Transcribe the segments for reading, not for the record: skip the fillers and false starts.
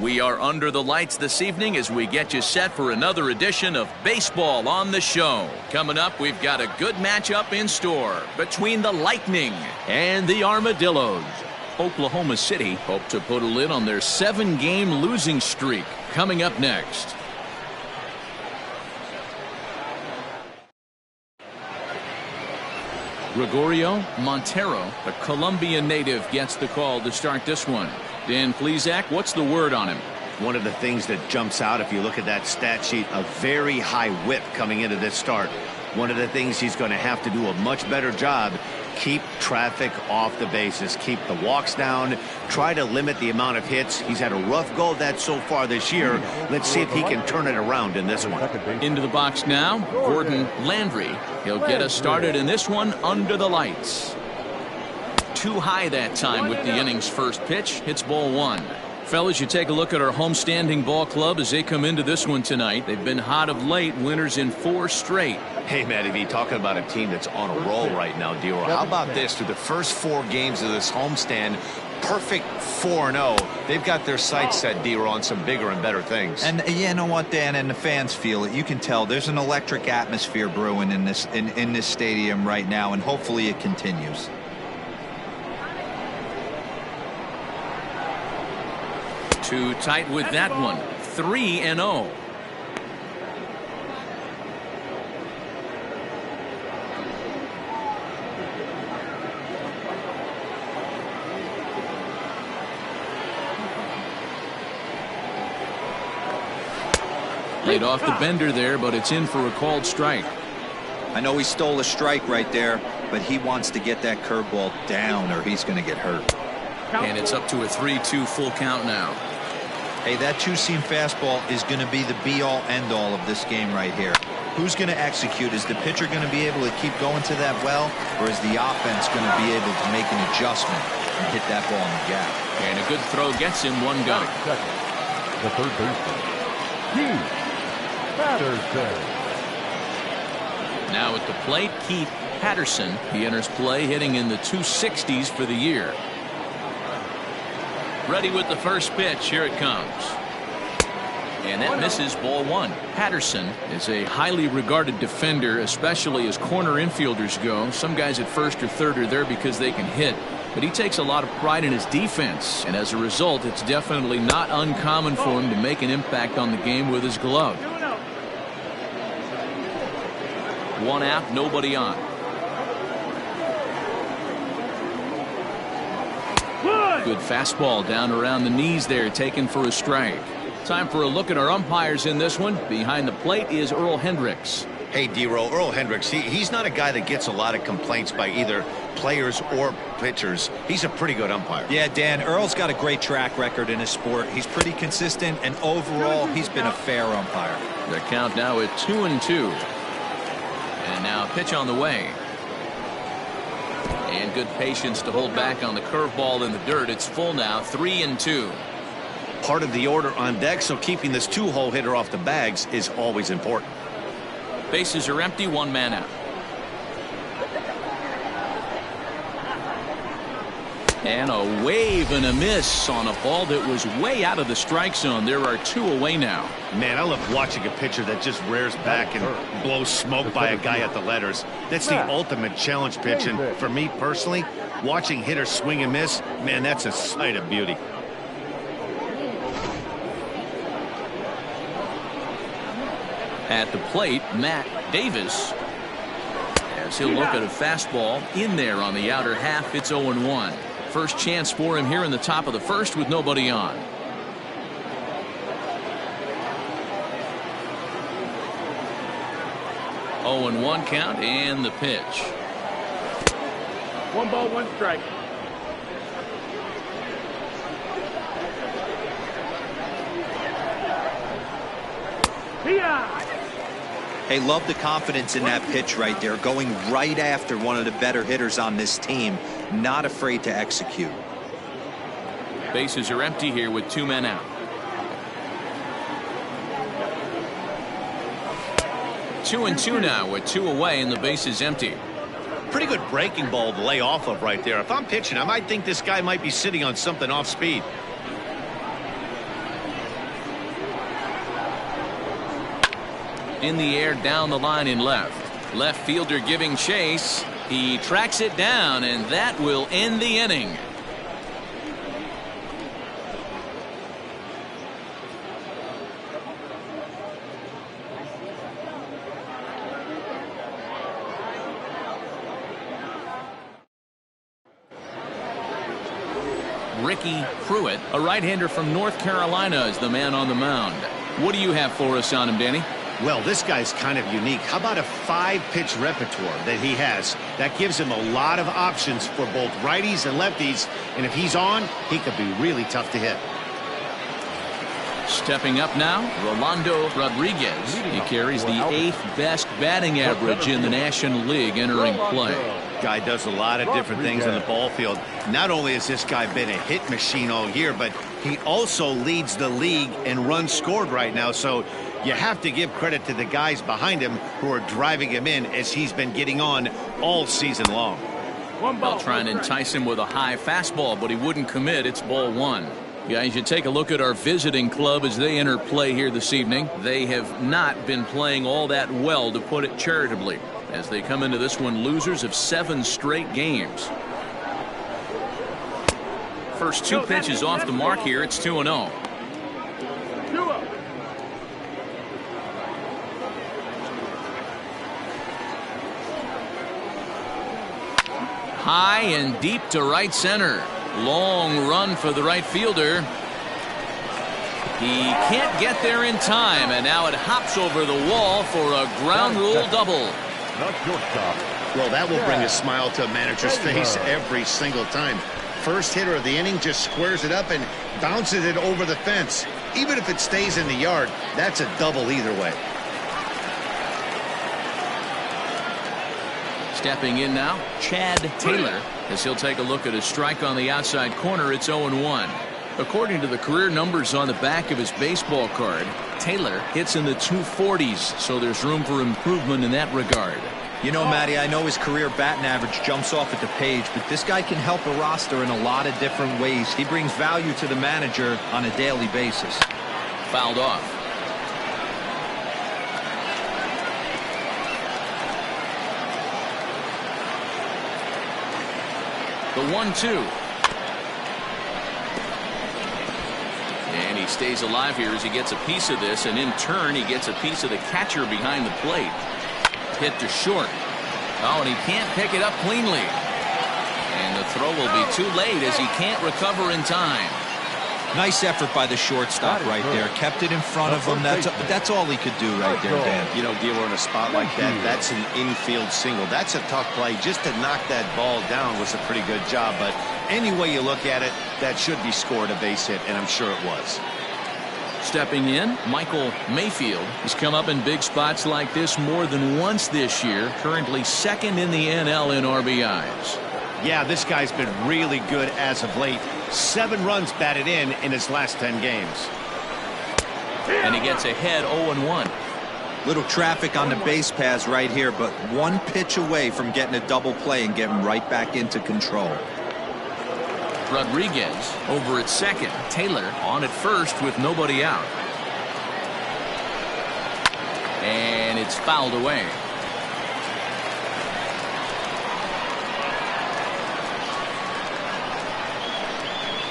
We are under the lights this evening as we get you set for another edition of Baseball on the Show. Coming up, we've got a good matchup in store between the Lightning and the Armadillos. Oklahoma City hope to put a lid on their 7-game losing streak. Coming up next. Gregorio Montero, a Colombian native, gets the call to start this one. Dan Plesac, what's the word on him? One of the things that jumps out if you look at that stat sheet, a very high whip coming into this start. One of the things he's going to have to do a much better job, keep traffic off the bases, keep the walks down, try to limit the amount of hits. He's had a rough go of that so far this year. Let's see if he can turn it around in this one. Into the box now, Gordon Landry. He'll get us started in this one under the lights. Too high that time with the inning's first pitch. Hits ball 1. Fellas, you take a look at our homestanding ball club as they come into this one tonight. They've been hot of late, winners in 4 straight. Hey, Matty V, talking about a team that's on a roll right now, D-Roll. How about this? Through the first 4 games of this homestand, perfect 4-0. They've got their sights set, D-Roll, on some bigger and better things. And you know what, Dan, and the fans feel it. You can tell there's an electric atmosphere brewing in this stadium right now, and hopefully it continues. Too tight with that one. 3-0. Laid off the bender there, but it's in for a called strike. I know he stole a strike right there, but he wants to get that curveball down or he's going to get hurt. And it's up to a 3-2 full count now. Hey, that two-seam fastball is going to be the be-all, end-all of this game right here. Who's going to execute? Is the pitcher going to be able to keep going to that well, or is the offense going to be able to make an adjustment and hit that ball in the gap? And a good throw gets him 1 gun. The third baseman, Patterson. Now at the plate, Keith Patterson. He enters play hitting in the 260s for the year. Ready with the first pitch. Here it comes. And that misses ball 1. Patterson is a highly regarded defender, especially as corner infielders go. Some guys at first or third are there because they can hit, but he takes a lot of pride in his defense, and as a result, it's definitely not uncommon for him to make an impact on the game with his glove. 1 out, nobody on. Good fastball down around the knees there, taken for a strike. Time for a look at our umpires in this one. Behind the plate is Earl Hendricks. Hey, D-Roll, Earl Hendricks, he's not a guy that gets a lot of complaints by either players or pitchers. He's a pretty good umpire. Yeah, Dan, Earl's got a great track record in his sport. He's pretty consistent, and overall, he's been a fair umpire. The count now at 2-2. And now a pitch on the way. And good patience to hold back on the curveball in the dirt. It's full now, 3-2. Part of the order on deck, so keeping this 2-hole hitter off the bags is always important. Bases are empty, 1 man out. And a wave and a miss on a ball that was way out of the strike zone. There are 2 away now. Man, I love watching a pitcher that just rears back and blows smoke by a guy at the letters. That's the ultimate challenge pitch, and for me personally, watching hitters swing and miss, man, that's a sight of beauty. At the plate, Matt Davis, as he'll look at a fastball in there on the outer half. It's 0-1. First chance for him here in the top of the first with nobody on. Oh, and 1 count, and the pitch. 1 ball, 1 strike. Hey, love the confidence in that pitch right there, going right after one of the better hitters on this team, not afraid to execute. Bases are empty here with 2 men out. 2-2 now with 2 away and the base is empty. Pretty good breaking ball to lay off of right there. If I'm pitching, I might think this guy might be sitting on something off speed. In the air down the line in left. Left fielder giving chase. He tracks it down, and that will end the inning. Pruitt, a right-hander from North Carolina, is the man on the mound. What do you have for us on him, Danny? Well, this guy's kind of unique. How about a 5-pitch repertoire that he has? That gives him a lot of options for both righties and lefties, and if he's on, he could be really tough to hit. Stepping up now, Rolando Rodriguez. He carries the 8th best batting average in the National League entering play. Guy does a lot of different things in the ball field. Not only has this guy been a hit machine all year, but he also leads the league in runs scored right now. So you have to give credit to the guys behind him who are driving him in as he's been getting on all season long. They'll try and entice him with a high fastball, but he wouldn't commit. It's ball 1. Guys, you take a look at our visiting club as they enter play here this evening. They have not been playing all that well, to put it charitably, as they come into this one losers of 7 straight games. First 2 pitches off the mark here. It's 2-0. High and deep to right center. Long run for the right fielder. He can't get there in time, and now it hops over the wall for a ground rule double. Well, that will bring a smile to a manager's face every single time. First hitter of the inning just squares it up and bounces it over the fence. Even if it stays in the yard, that's a double either way. Stepping in now, Chad Taylor, as he'll take a look at a strike on the outside corner. It's 0-1. According to the career numbers on the back of his baseball card, Taylor hits in the 240s, so there's room for improvement in that regard. You know, Matty, I know his career batting average jumps off at the page, but this guy can help a roster in a lot of different ways. He brings value to the manager on a daily basis. Fouled off. The 1-2. And he stays alive here as he gets a piece of this, and in turn he gets a piece of the catcher behind the plate. Hit to short. Oh, and he can't pick it up cleanly. And the throw will be too late as he can't recover in time. Nice effort by the shortstop right there. Kept it in front of him. That's all he could do right there, Dan. You know, Dealer, in a spot like that, that's an infield single. That's a tough play. Just to knock that ball down was a pretty good job. But any way you look at it, that should be scored a base hit, and I'm sure it was. Stepping in, Michael Mayfield has come up in big spots like this more than once this year. Currently 2nd in the NL in RBIs. Yeah, this guy's been really good as of late. 7 runs batted in his last 10 games. And he gets ahead 0-1. Little traffic on the base paths right here, but 1 pitch away from getting a double play and getting right back into control. Rodriguez over at second. Taylor on at first with nobody out. And it's fouled away.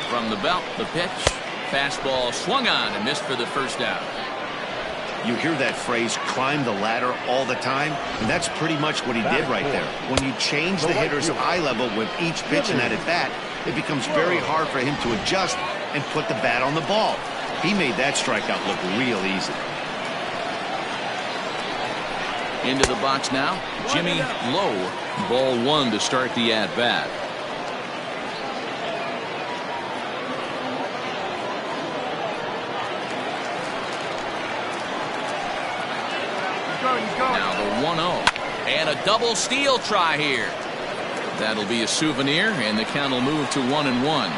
From the belt, the pitch. Fastball swung on and missed for the first out. You hear that phrase, climb the ladder, all the time, and that's pretty much what he did right there. When you change the hitter's eye level with each pitch in that at-bat, it becomes very hard for him to adjust and put the bat on the ball. He made that strikeout look real easy. Into the box now, Jimmy Lowe. Ball 1 to start the at-bat. Now the 1-0. And a double steal try here. That'll be a souvenir, and the count will move to 1-1.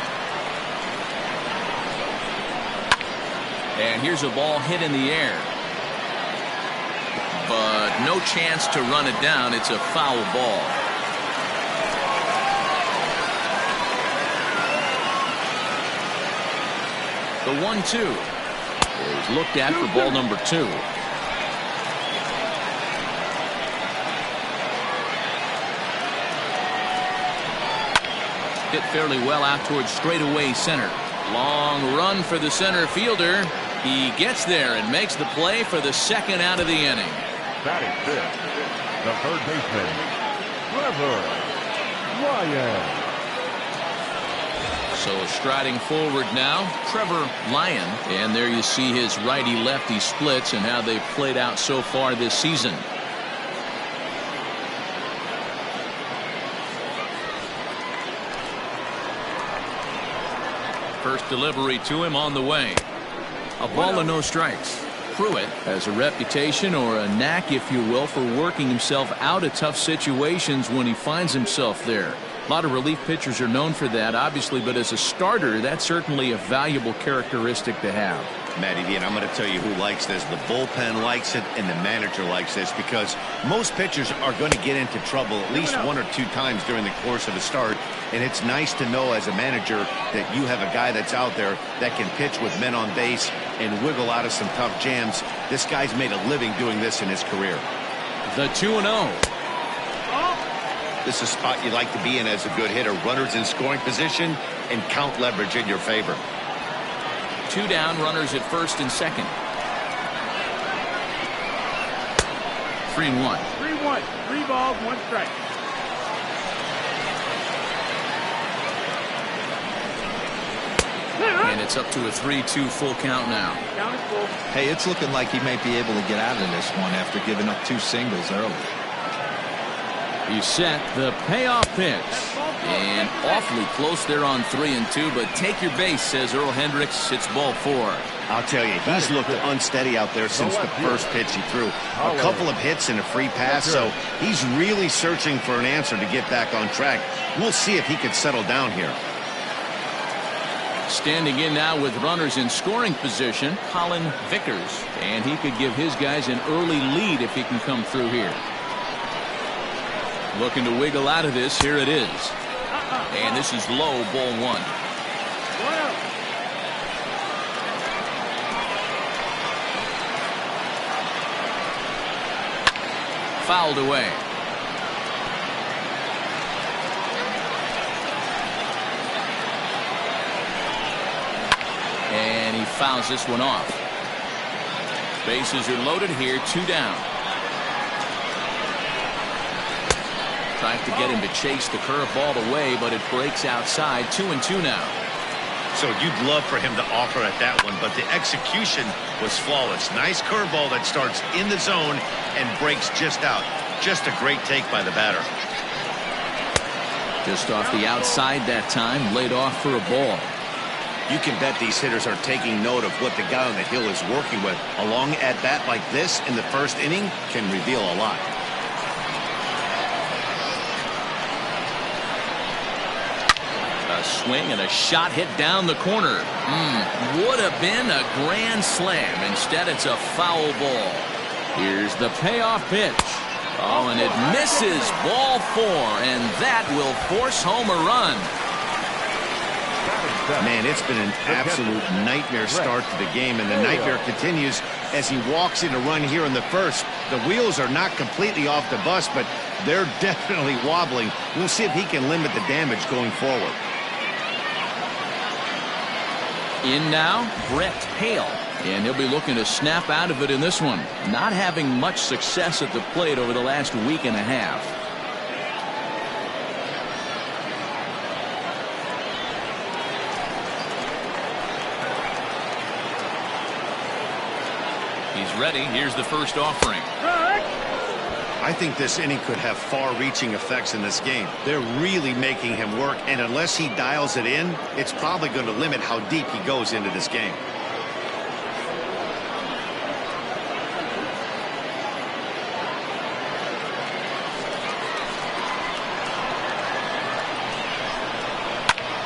And here's a ball hit in the air. But no chance to run it down. It's a foul ball. The 1-2 is looked at for ball number 2. Hit fairly well out towards straightaway center. Long run for the center fielder. He gets there and makes the play for the second out of the inning. Batting fifth, the third baseman, Trevor Ryan. So striding forward now, Trevor Ryan. And there you see his righty-lefty splits and how they've played out so far this season. First delivery to him on the way. A ball and no strikes. Pruitt has a reputation, or a knack if you will, for working himself out of tough situations when he finds himself there. A lot of relief pitchers are known for that, obviously, but as a starter, that's certainly a valuable characteristic to have. Matty V, and I'm going to tell you who likes this. The bullpen likes it, and the manager likes this, because most pitchers are going to get into trouble at least one or two times during the course of a start, and it's nice to know as a manager that you have a guy that's out there that can pitch with men on base and wiggle out of some tough jams. This guy's made a living doing this in his career. The 2-0. This is a spot you like to be in as a good hitter. Runners in scoring position and count leverage in your favor. 2 down, runners at first and second. 3-1. 3-1. 3 balls, 1 strike. And it's up to a 3-2 full count now. Count is full. Hey, it's looking like he may be able to get out of this one after giving up 2 singles early. He set the payoff pitch. And awfully close there on 3-2, but take your base, says Earl Hendricks. It's ball 4. I'll tell you, he's looked unsteady out there since the first pitch he threw. A couple of hits and a free pass, so he's really searching for an answer to get back on track. We'll see if he can settle down here. Standing in now with runners in scoring position, Colin Vickers. And he could give his guys an early lead if he can come through here. Looking to wiggle out of this. Here it is. And this is low, ball 1. Fouled away. And he fouls this one off. Bases are loaded here, 2 down. Tries to get him to chase the curveball away, but it breaks outside. 2-2 now. So you'd love for him to offer at that one, but the execution was flawless. Nice curveball that starts in the zone and breaks just out. Just a great take by the batter. Just off the outside that time, laid off for a ball. You can bet these hitters are taking note of what the guy on the hill is working with. A long at bat like this in the first inning can reveal a lot. A swing and a shot hit down the corner. Would have been a grand slam. Instead, it's a foul ball. Here's the payoff pitch. Oh, and it misses, ball 4, and that will force home a run. Man, it's been an absolute nightmare start to the game, and the nightmare continues as he walks in a run here in the first. The wheels are not completely off the bus, but they're definitely wobbling. We'll see if he can limit the damage going forward. In now, Brett Hale. And he'll be looking to snap out of it in this one. Not having much success at the plate over the last week and a half. He's ready. Here's the first offering. I think this inning could have far-reaching effects in this game. They're really making him work, and unless he dials it in, it's probably going to limit how deep he goes into this game.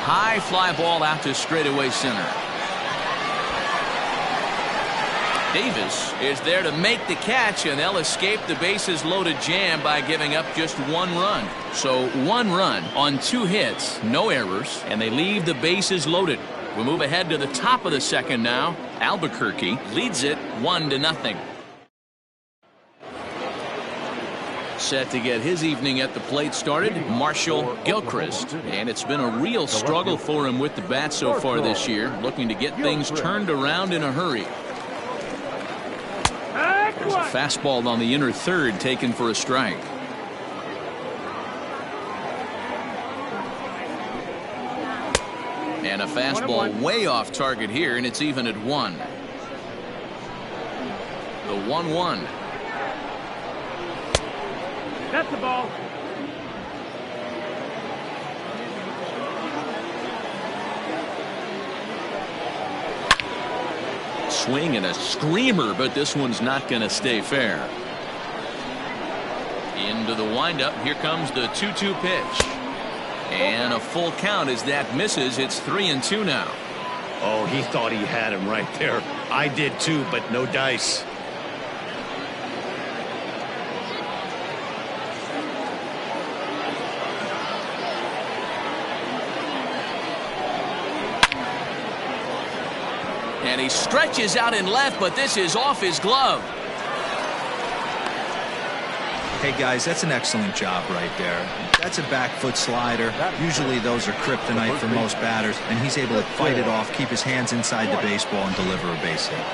High fly ball out to straightaway center. Davis is there to make the catch, and they'll escape the bases loaded jam by giving up just 1 run. So 1 run on 2 hits, no errors, and they leave the bases loaded. We'll move ahead to the top of the second now. Albuquerque leads it 1-0. Set to get his evening at the plate started, Marshall Gilchrist. And it's been a real struggle for him with the bat so far this year, looking to get things turned around in a hurry. There's a fastball on the inner third taken for a strike. And a fastball way off target here, and it's even at 1. The 1-1. That's the ball. Swing and a screamer, but this one's not going to stay fair. Into the windup. Here comes the 2-2 pitch. And a full count as that misses. It's 3-2 now. Oh, he thought he had him right there. I did too, but no dice. And he stretches out in left, but this is off his glove. Hey, guys, that's an excellent job right there. That's a back foot slider. Usually those are kryptonite for most batters, and he's able to fight it off, keep his hands inside the baseball, and deliver a base hit.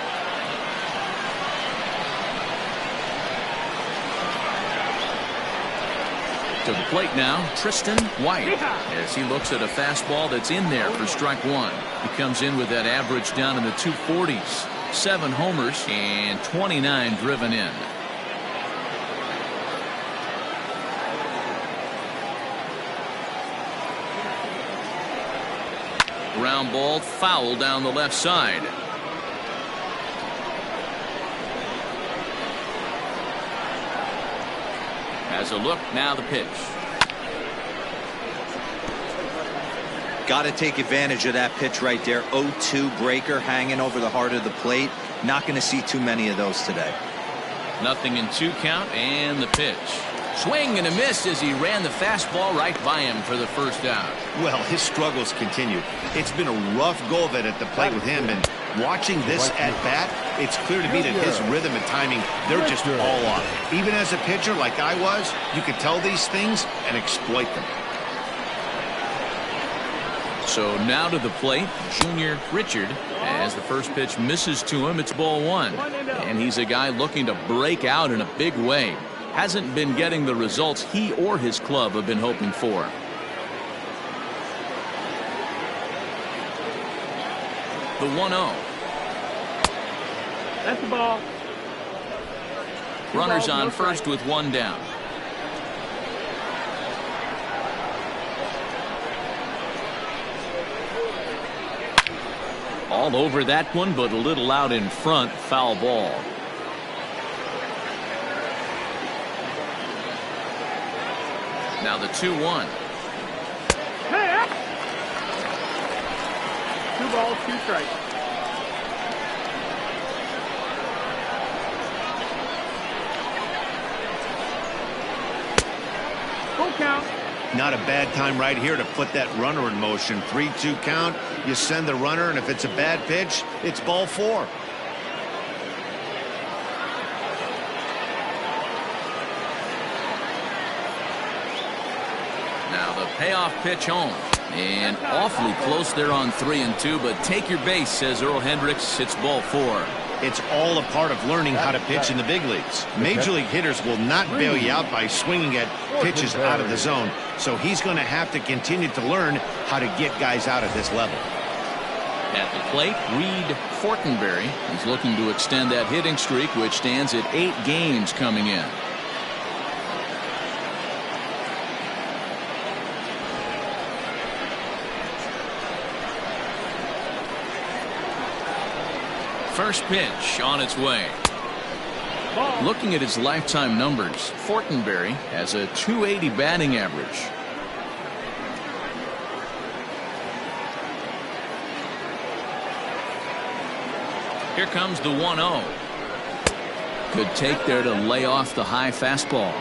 To the plate now, Tristan White, as he looks at a fastball that's in there for strike 1. He comes in with that average down in the 240s. 7 homers and 29 driven in. Ground ball foul down the left side. Has a look, now the pitch. Got to take advantage of that pitch right there. 0-2 breaker hanging over the heart of the plate. Not going to see too many of those today. Nothing in 2 count, and the pitch. Swing and a miss as he ran the fastball right by him for the first out. Well, his struggles continue. It's been a rough go of it at the plate with him, and watching this at bat, it's clear to me that his rhythm and timing, they're just all off. Even as a pitcher like I was, you could tell these things and exploit them. So now to the plate, Junior Richard. As the first pitch misses to him, it's ball 1. And he's a guy looking to break out in a big way. Hasn't been getting the results he or his club have been hoping for. The 1-0. That's the ball. Runners on first with 1 down. All over that one, but a little out in front. Foul ball. Now the 2-1. Hey, 2 balls, 2 strikes. Full count. Not a bad time right here to put that runner in motion. 3-2 count. You send the runner, and if it's a bad pitch, it's ball 4. Now the payoff pitch home. And awfully close there on 3-2, but take your base, says Earl Hendricks. It's ball 4. It's all a part of learning how to pitch in the big leagues. Major league hitters will not bail you out by swinging at pitches out of the zone. So he's going to have to continue to learn how to get guys out at this level. At the plate, Reed Fortenberry is looking to extend that hitting streak, which stands at 8 games coming in. First pitch on its way. Looking at his lifetime numbers, Fortenberry has a .280 batting average. Here comes the 1-0. Good take there to lay off the high fastball.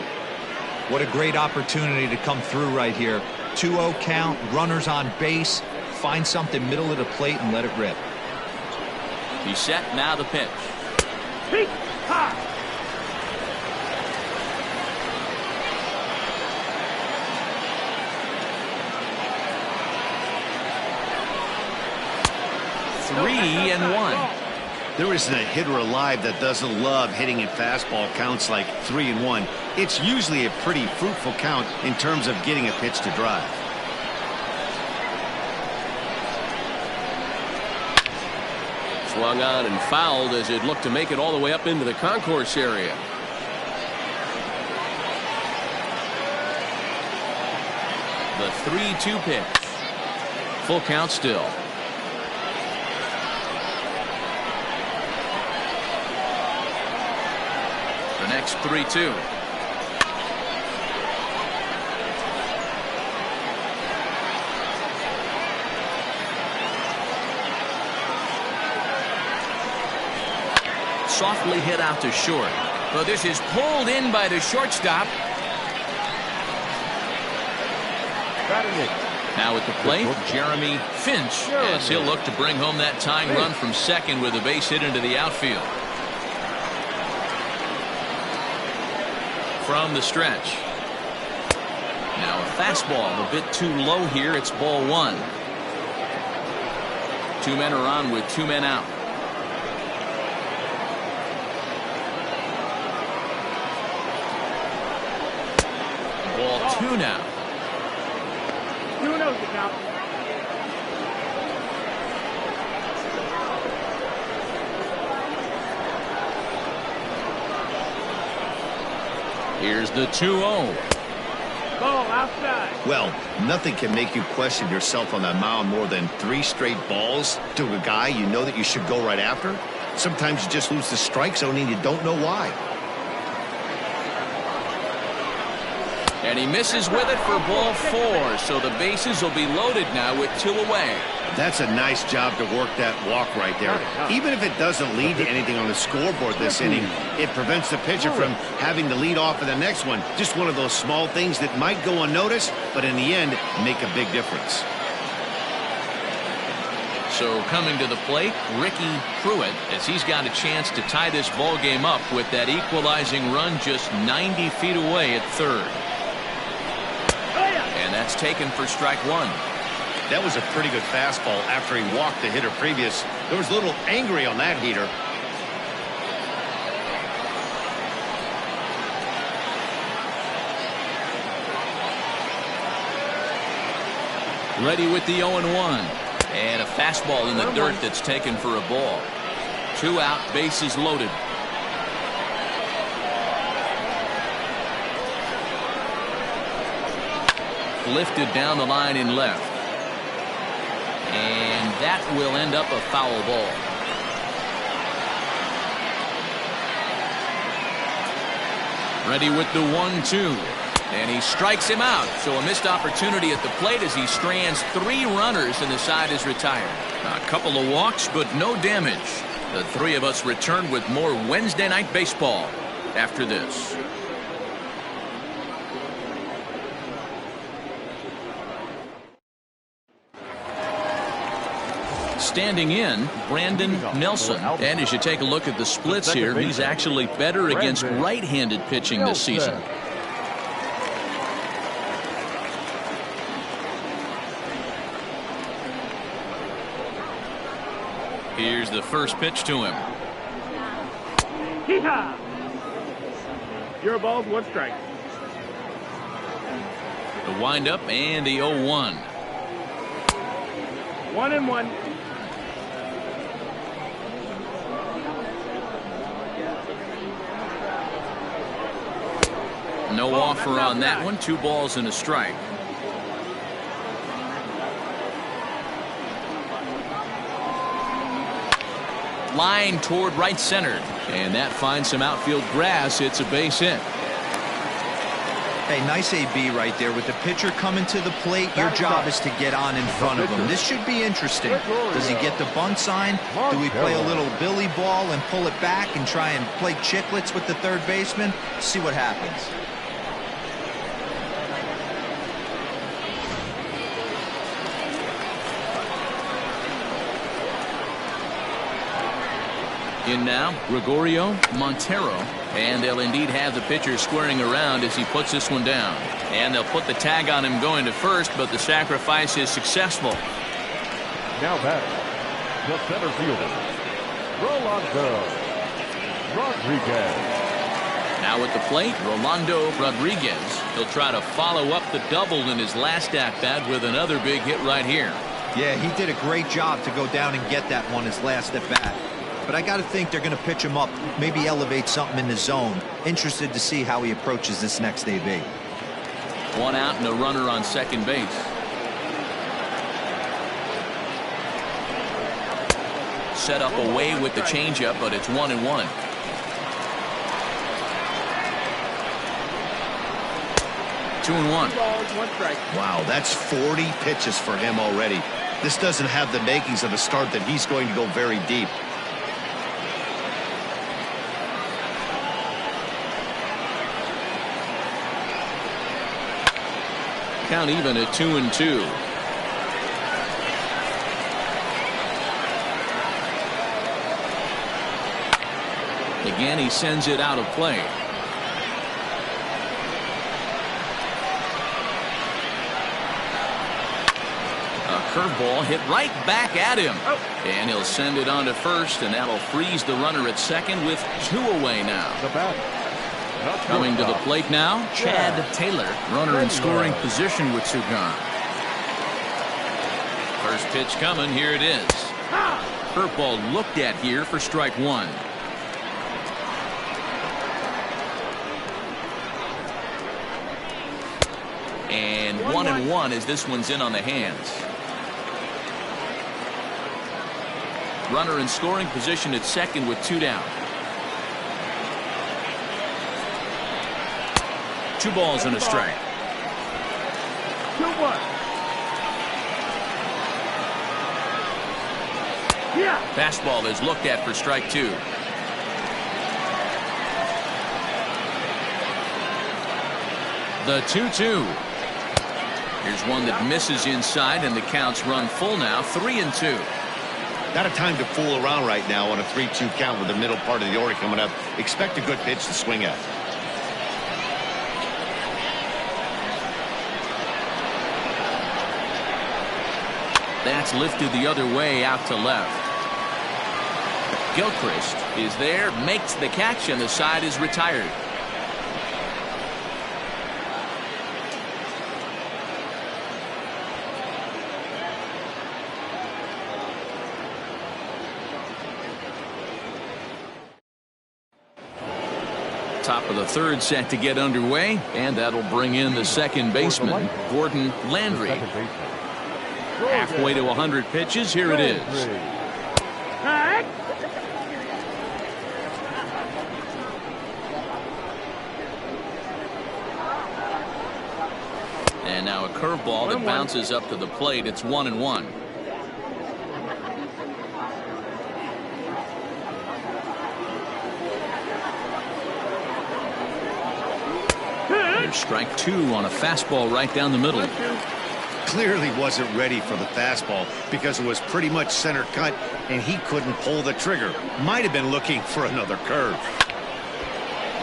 What a great opportunity to come through right here. 2-0 count, runners on base. Find something middle of the plate and let it rip. He's set, now the pitch. 3-1. There isn't a hitter alive that doesn't love hitting at fastball counts like 3-1. It's usually a pretty fruitful count in terms of getting a pitch to drive. Swung on and fouled as it looked to make it all the way up into the concourse area. The 3-2 pitch. Full count still. The next 3-2. Softly hit out to short. But this is pulled in by the shortstop. Now at the plate, Jeremy Finch, as he'll look to bring home that tying run from second with a base hit into the outfield. From the stretch. Now a fastball a bit too low here. It's ball one. Two men are on with two men out. Ball two now. 2-0 the count. Here's the 2-0. Ball outside. Well, nothing can make you question yourself on that mound more than 3 straight balls to a guy you know that you should go right after. Sometimes you just lose the strike zone and you don't know why. And he misses with it for ball 4, so the bases will be loaded now with 2 away. That's a nice job to work that walk right there. Even if it doesn't lead to anything on the scoreboard this inning, it prevents the pitcher from having to lead off in the next one. Just one of those small things that might go unnoticed, but in the end, make a big difference. So coming to the plate, Ricky Pruitt, as he's got a chance to tie this ball game up with that equalizing run just 90 feet away at third. And that's taken for strike one. That was a pretty good fastball after he walked the hitter previous. There was a little angry on that heater. Ready with the 0-1. And a fastball in the dirt that's taken for a ball. 2 out, bases loaded. Lifted down the line in left. And that will end up a foul ball. Ready with the 1-2. And he strikes him out. So a missed opportunity at the plate as he strands 3 runners and the side is retired. A couple of walks, but no damage. The 3 of us return with more Wednesday Night Baseball after this. Standing in, Brandon Nelson. And as you take a look at the splits here, he's actually better against right-handed pitching this season. Here's the first pitch to him. Hee-haw! 0 balls, 1 strike. The windup and the 0-1. 1-1. No offer on that one. 2 balls and a strike. Line toward right center. And that finds some outfield grass. It's a base hit. Hey, nice AB right there. With the pitcher coming to the plate, your job is to get on in front of him. This should be interesting. Does he get the bunt sign? Do we play a little billy ball and pull it back and try and play chicklets with the third baseman? See what happens. In now, Gregorio Montero. And they'll indeed have the pitcher squaring around as he puts this one down. And they'll put the tag on him going to first, but the sacrifice is successful. Now batting, The center fielder, Rolando Rodriguez. Now at the plate, Rolando Rodriguez. He'll try to follow up the double in his last at-bat with another big hit right here. Yeah, he did a great job to go down and get that one his last at-bat. But I got to think they're going to pitch him up, maybe elevate something in the zone. Interested to see how he approaches this next AB. One out and a runner on second base. Set up away with the changeup, but it's 1-1. Two and one. Wow, that's 40 pitches for him already. This doesn't have the makings of a start that he's going to go very deep. Count even at 2-2. Again, he sends it out of play. A curveball hit right back at him. And he'll send it on to first, and that'll freeze the runner at second with 2 away now. The bat. Coming to the plate now, Chad Taylor. Runner in scoring position with 2 gone. First pitch coming. Here it is. Curveball looked at here for strike 1. And 1-1 as this one's in on the hands. Runner in scoring position at second with 2 down. 2 balls and a strike. 2-1. Yeah. Fastball is looked at for strike 2. The 2-2. Here's one that misses inside, and the counts run full now. 3-2. Not a time to fool around right now on a 3-2 count with the middle part of the order coming up. Expect a good pitch to swing at. That's lifted the other way out to left. Gilchrist is there, makes the catch, and the side is retired. Top of the 3rd set to get underway, and that'll bring in the second baseman, Gordon Landry. Halfway to 100 pitches. Here it is. And now a curveball that bounces up to the plate. It's 1-1. There's strike 2 on a fastball right down the middle. Clearly wasn't ready for the fastball because it was pretty much center cut and he couldn't pull the trigger. Might have been looking for another curve.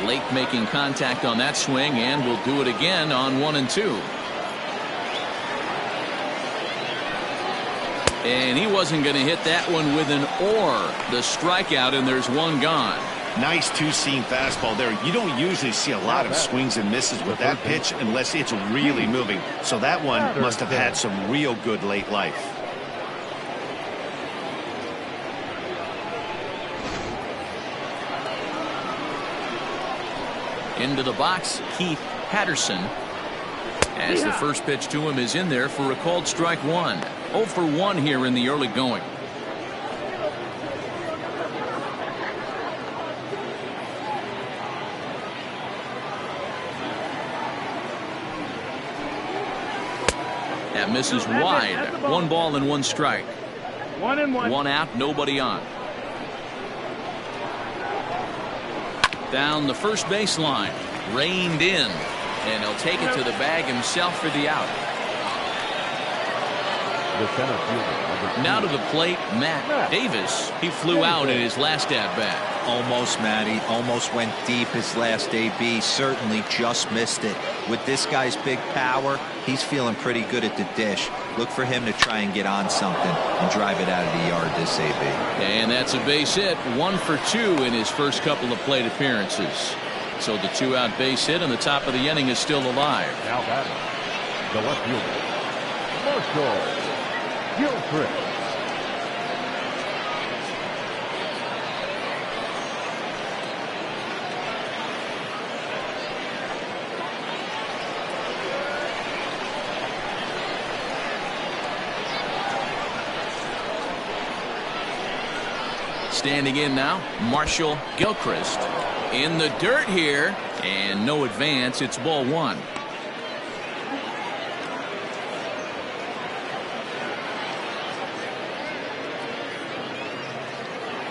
Lake making contact on that swing, and will do it again on 1-2. And he wasn't going to hit that one with an or. The strikeout, and there's 1 gone. Nice 2-seam fastball there. You don't usually see a lot of swings and misses with that pitch unless it's really moving. So that one must have had some real good late life. Into the box, Keith Patterson. As the first pitch to him is in there for a called strike 1. 0 for 1 here in the early going. That misses wide. 1 ball and 1 strike. 1-1. 1 out, nobody on. Down the first baseline, reined in, and he'll take it to the bag himself for the out. The center fielder. Now to the plate, Matt Davis. He flew out in his last at bat. Almost, Matty. Almost went deep his last AB. Certainly just missed it. With this guy's big power, he's feeling pretty good at the dish. Look for him to try and get on something and drive it out of the yard this AB. And that's a base hit. 1 for 2 in his first couple of plate appearances. So the 2-out base hit on the top of the inning is still alive. Now batting, the left fielder, Marshall Gilchrist. Standing in now, Marshall Gilchrist. In the dirt here, and no advance. It's ball 1.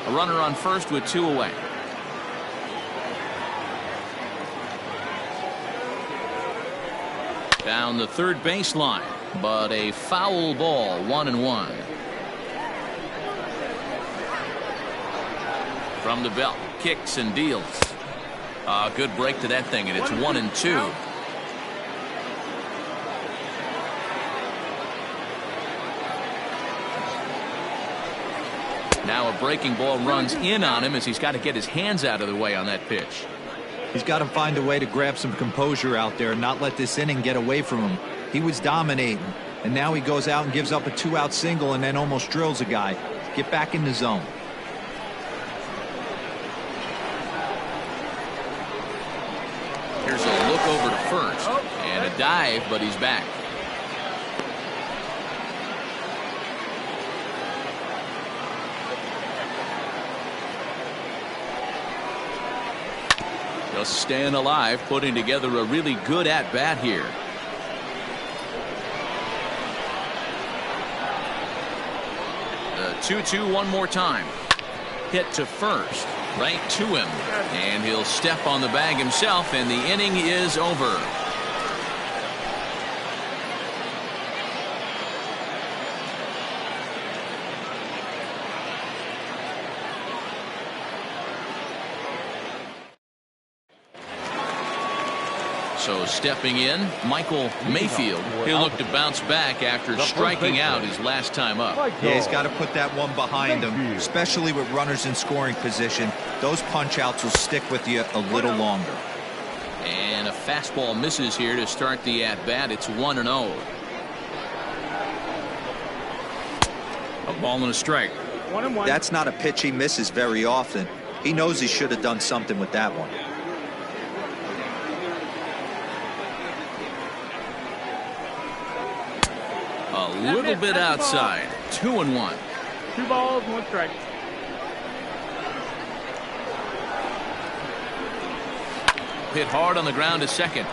A runner on first with 2 away. Down the third baseline, but a foul ball, 1-1. From the belt, kicks and deals. Good break to that thing, and it's 1-2. Now a breaking ball runs in on him as he's got to get his hands out of the way on that pitch. He's got to find a way to grab some composure out there and not let this inning get away from him. He was dominating, and now he goes out and gives up a 2-out single and then almost drills a guy. Get back in the zone. Here's a look over to first and a dive, but he's back. Just staying alive, putting together a really good at-bat here. The 2-2 one more time. Hit to first, right to him, and he'll step on the bag himself, and the inning is over. So stepping in, Michael Mayfield. He'll look to bounce back after striking out his last time up. Yeah, he's got to put that one behind him, especially with runners in scoring position. Those punch outs will stick with you a little longer. And a fastball misses here to start the at bat. It's 1-0. A ball and a strike. 1-1. That's not a pitch he misses very often. He knows he should have done something with that one. A little bit outside. 2-1. 2 balls, 1 strike. Hit hard on the ground to second.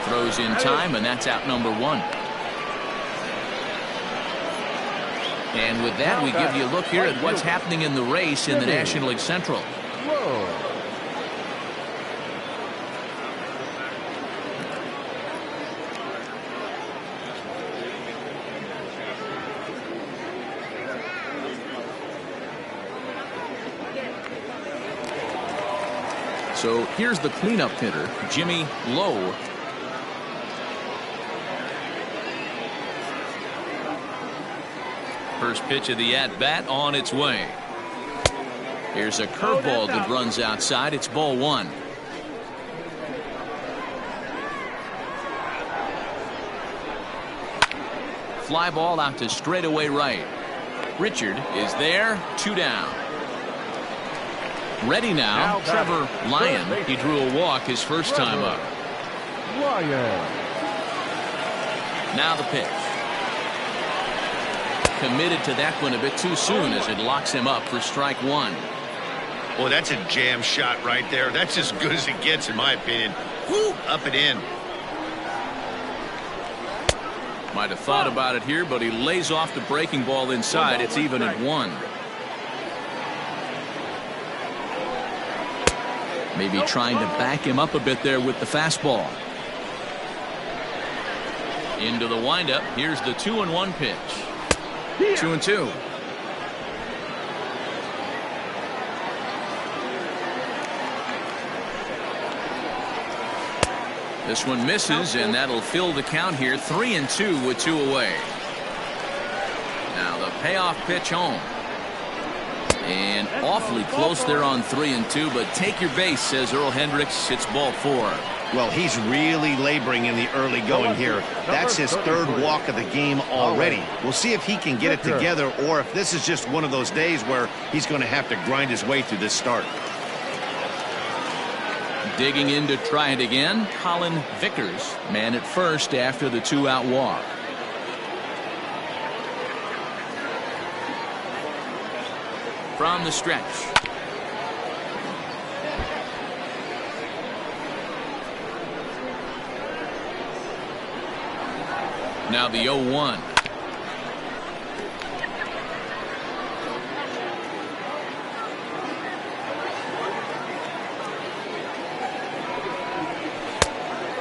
Throws in time, and that's out number 1. And with that, we give you a look here at what's happening in the race in the National League Central. Whoa. So here's the cleanup hitter, Jimmy Lowe. First pitch of the at-bat on its way. Here's a curveball that runs outside. It's ball 1. Fly ball out to straightaway right. Richard is there. 2 down. Ready now, Trevor Lyon. He drew a walk his first time up. Lyon. Now the pitch. Committed to that one a bit too soon as it locks him up for strike 1. Well, that's a jam shot right there. That's as good as it gets, in my opinion. Woo, up and in. Might have thought about it here, but he lays off the breaking ball inside. It's even at 1. Maybe trying to back him up a bit there with the fastball. Into the windup. Here's the 2-1 pitch. 2-2. This one misses, and that'll fill the count here. 3-2 with 2 away. Now the payoff pitch home. And awfully close there on 3-2, but take your base, says Earl Hendricks. It's ball 4. Well, he's really laboring in the early going here. That's his 3rd walk of the game already. We'll see if he can get it together, or if this is just one of those days where he's going to have to grind his way through this start. Digging in to try it again, Colin Vickers, man at first after the 2-out walk. From the stretch. Now the 0-1.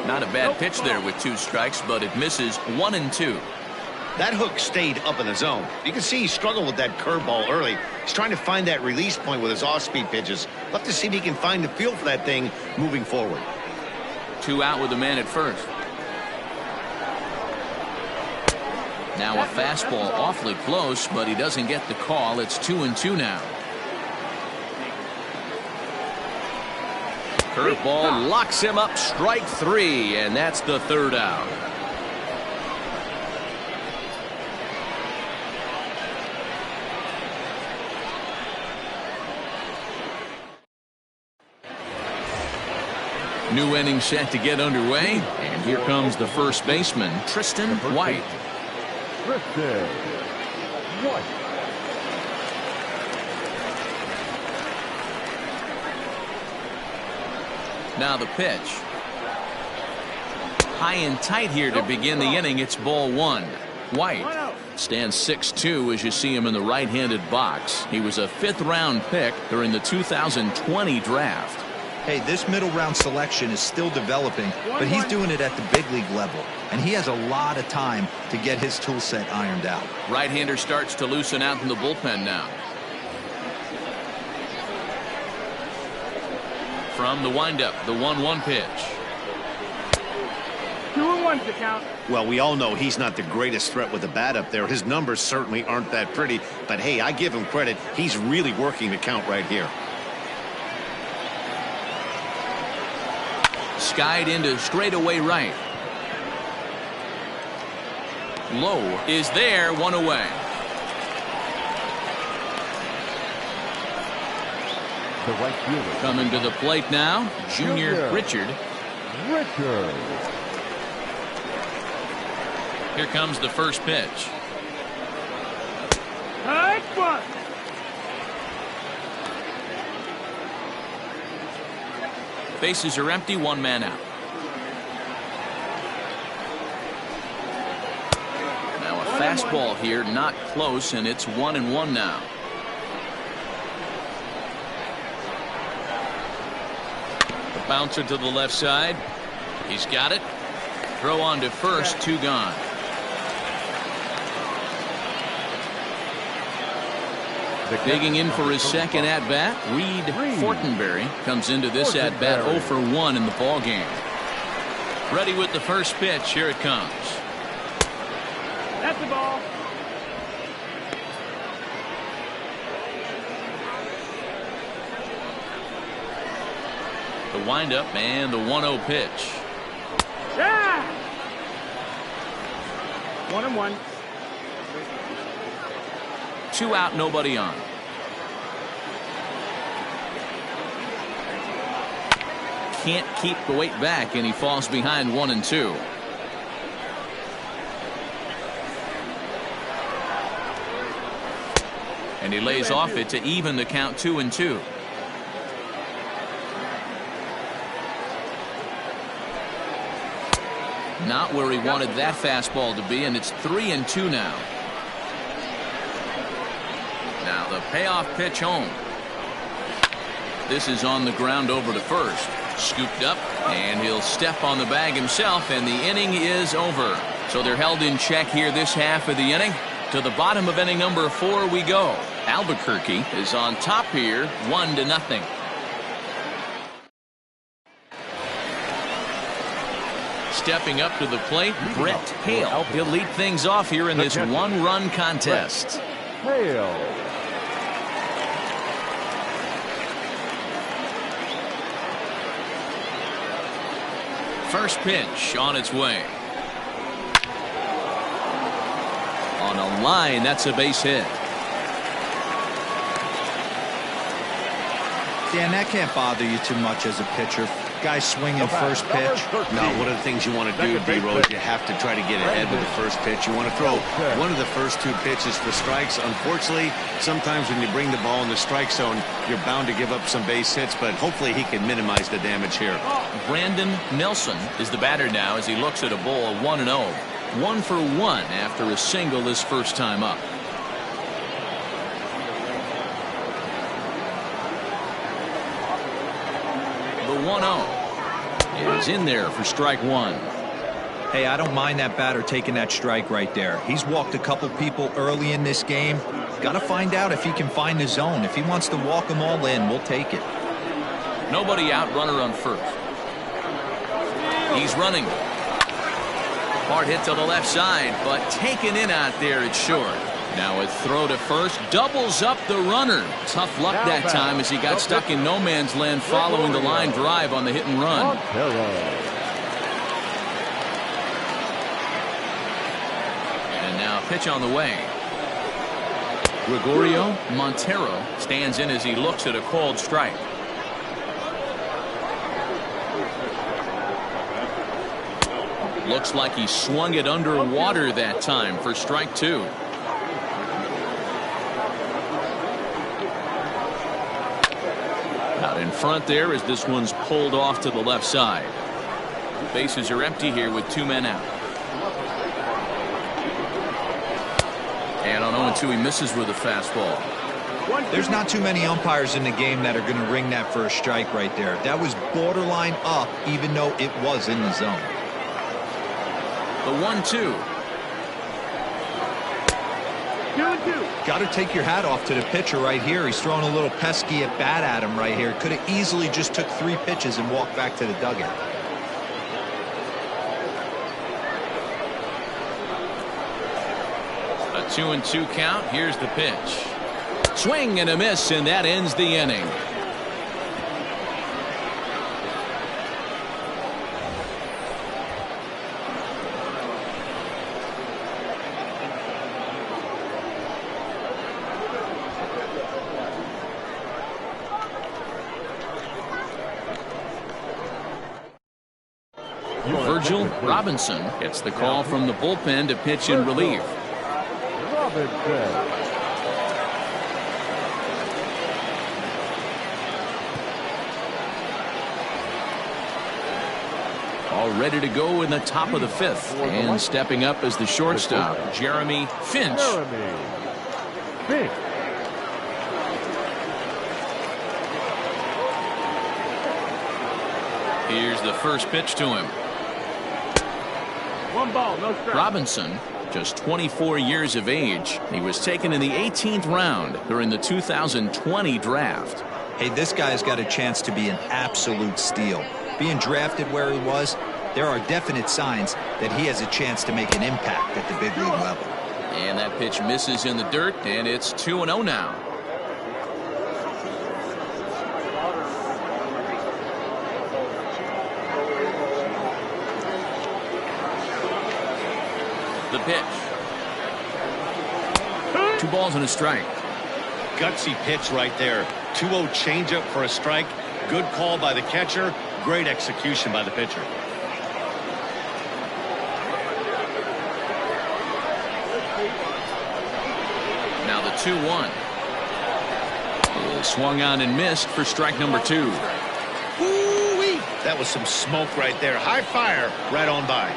Not a bad pitch there with 2 strikes, but it misses. 1-2. That hook stayed up in the zone. You can see he struggled with that curveball early. He's trying to find that release point with his off-speed pitches. Love to see if he can find the feel for that thing moving forward. 2 out with the man at first. Now a fastball awfully close, but he doesn't get the call. It's 2-2 now. Curveball locks him up. Strike 3, and that's the 3rd out. New inning set to get underway, and here comes the first baseman, Tristan White. Tristan White. Now the pitch. High and tight here to begin the inning. It's ball 1. White stands 6'2" as you see him in the right-handed box. He was a 5th-round pick during the 2020 draft. Hey, this middle round selection is still developing, but he's doing it at the big league level, and he has a lot of time to get his tool set ironed out. Right-hander starts to loosen out in the bullpen now. From the windup, the 1-1 pitch. 2-1's the count. Well, we all know he's not the greatest threat with the bat up there. His numbers certainly aren't that pretty, but hey, I give him credit. He's really working the count right here. Skied into straightaway right. Low is there, 1 away. The right fielder. Coming to the plate now, Junior Richard. Here comes the first pitch. Nice one. Bases are empty, 1 man out. Now a fastball here, not close, and it's 1-1 now. The bouncer to the left side. He's got it. Throw on to first, 2 gone. Digging in for his second at-bat, Reed Fortenberry comes into this at-bat 0 for 1 in the ballgame. Ready with the first pitch. Here it comes. That's the ball. The windup and the 1-0 pitch. Yeah. 1-1. 2 out, nobody on. Can't keep the weight back, and he falls behind 1-2. And he lays off it to even the count 2-2. Not where he wanted that fastball to be, and it's 3-2 now. Now the payoff pitch home. This is on the ground over to first. Scooped up, and he'll step on the bag himself, and the inning is over. So they're held in check here this half of the inning. To the bottom of inning number 4 we go. Albuquerque is on top here, 1-0. Stepping up to the plate, Brett Hale. He'll lead things off here in this one-run contest. Hale. First pitch on its way. On a line, that's a base hit. Dan, that can't bother you too much as a pitcher. Guy swinging first pitch. No, one of the things you want to do, D-Rose, you have to try to get ahead with the first pitch. You want to throw one of the first 2 pitches for strikes. Unfortunately, sometimes when you bring the ball in the strike zone, you're bound to give up some base hits, but hopefully he can minimize the damage here. Brandon Nelson is the batter now as he looks at a ball 1-0. 1 for 1 after a single his first time up. The 1-0 is in there for strike 1. Hey, I don't mind that batter taking that strike right there. He's walked a couple people early in this game. Got to find out if he can find the zone. If he wants to walk them all in, we'll take it. Nobody out, runner on first. He's running. Hard hit to the left side, but taken in out there, it's short. Now a throw to first, doubles up the runner. Tough luck that time as he got stuck in no man's land following the line drive on the hit and run. And now pitch on the way. Gregorio Montero stands in as he looks at a called strike. Looks like he swung it underwater that time for strike 2. Out in front there as this one's pulled off to the left side. Bases are empty here with 2 men out. And on 0-2 he misses with a fastball. There's not too many umpires in the game that are going to ring that for a strike right there. That was borderline up even though it was in the zone. The 1-2. 2-2. Got to take your hat off to the pitcher right here. He's throwing a little pesky at bat at him right here. Could have easily just took 3 pitches and walked back to the dugout. A 2-2 count. Here's the pitch. Swing and a miss, and that ends the inning. Virgil Robinson gets the call from the bullpen to pitch in relief. All ready to go in the top of the 5th. And stepping up as the shortstop, Jeremy Finch. Here's the first pitch to him. 1 ball, no strike. Robinson, just 24 years of age. He was taken in the 18th round during the 2020 draft. Hey, this guy's got a chance to be an absolute steal. Being drafted where he was, there are definite signs that he has a chance to make an impact at the big league level. And that pitch misses in the dirt, and it's 2-0 now. The pitch. 2 balls and a strike. Gutsy pitch right there. 2-0 changeup for a strike. Good call by the catcher. Great execution by the pitcher. Now the 2-1. Swung on and missed for strike number 2. Woo-wee. That was some smoke right there. High fire right on by.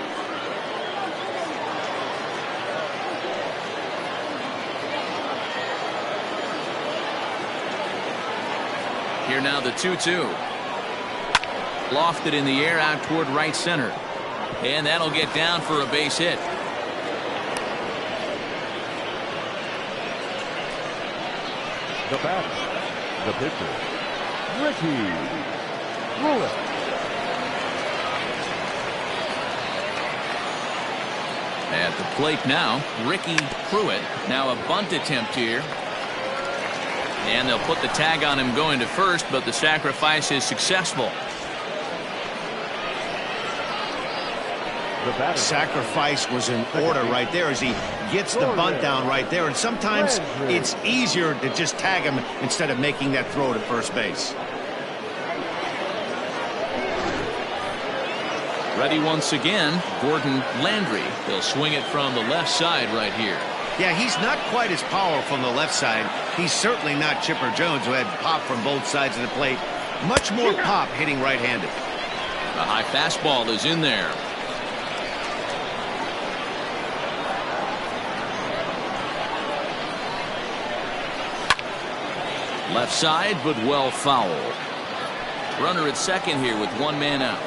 Here now the 2-2. Lofted in the air out toward right center. And that'll get down for a base hit. The batter, the pitcher, Ricky Pruitt. the plate now, Ricky Pruitt. Now a bunt attempt here. And they'll put the tag on him going to first, but the sacrifice is successful. Sacrifice was in order right there as he gets the bunt down right there. And sometimes it's easier to just tag him instead of making that throw to first base. Ready once again, Gordon Landry. He'll swing it from the left side right here. Yeah, he's not quite as powerful from the left side. He's certainly not Chipper Jones, who had pop from both sides of the plate. Much more pop hitting right-handed. A high fastball is in there. Left side, but well foul. Runner at second here with one man out.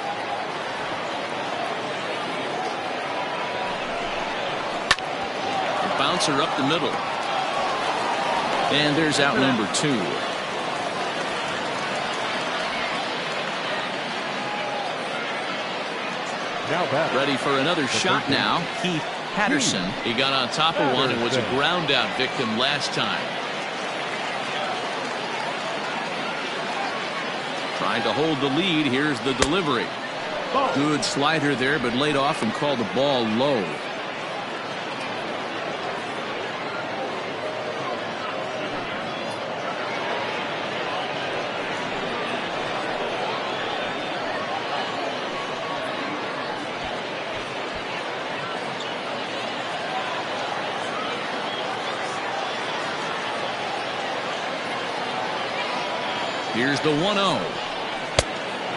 Bouncer up the middle. And there's out number 2. Ready for another shot now. Keith Patterson. He got on top of one and was a ground out victim last time. Trying to hold the lead. Here's the delivery. Good slider there, but laid off and called the ball low. Here's the 1-0.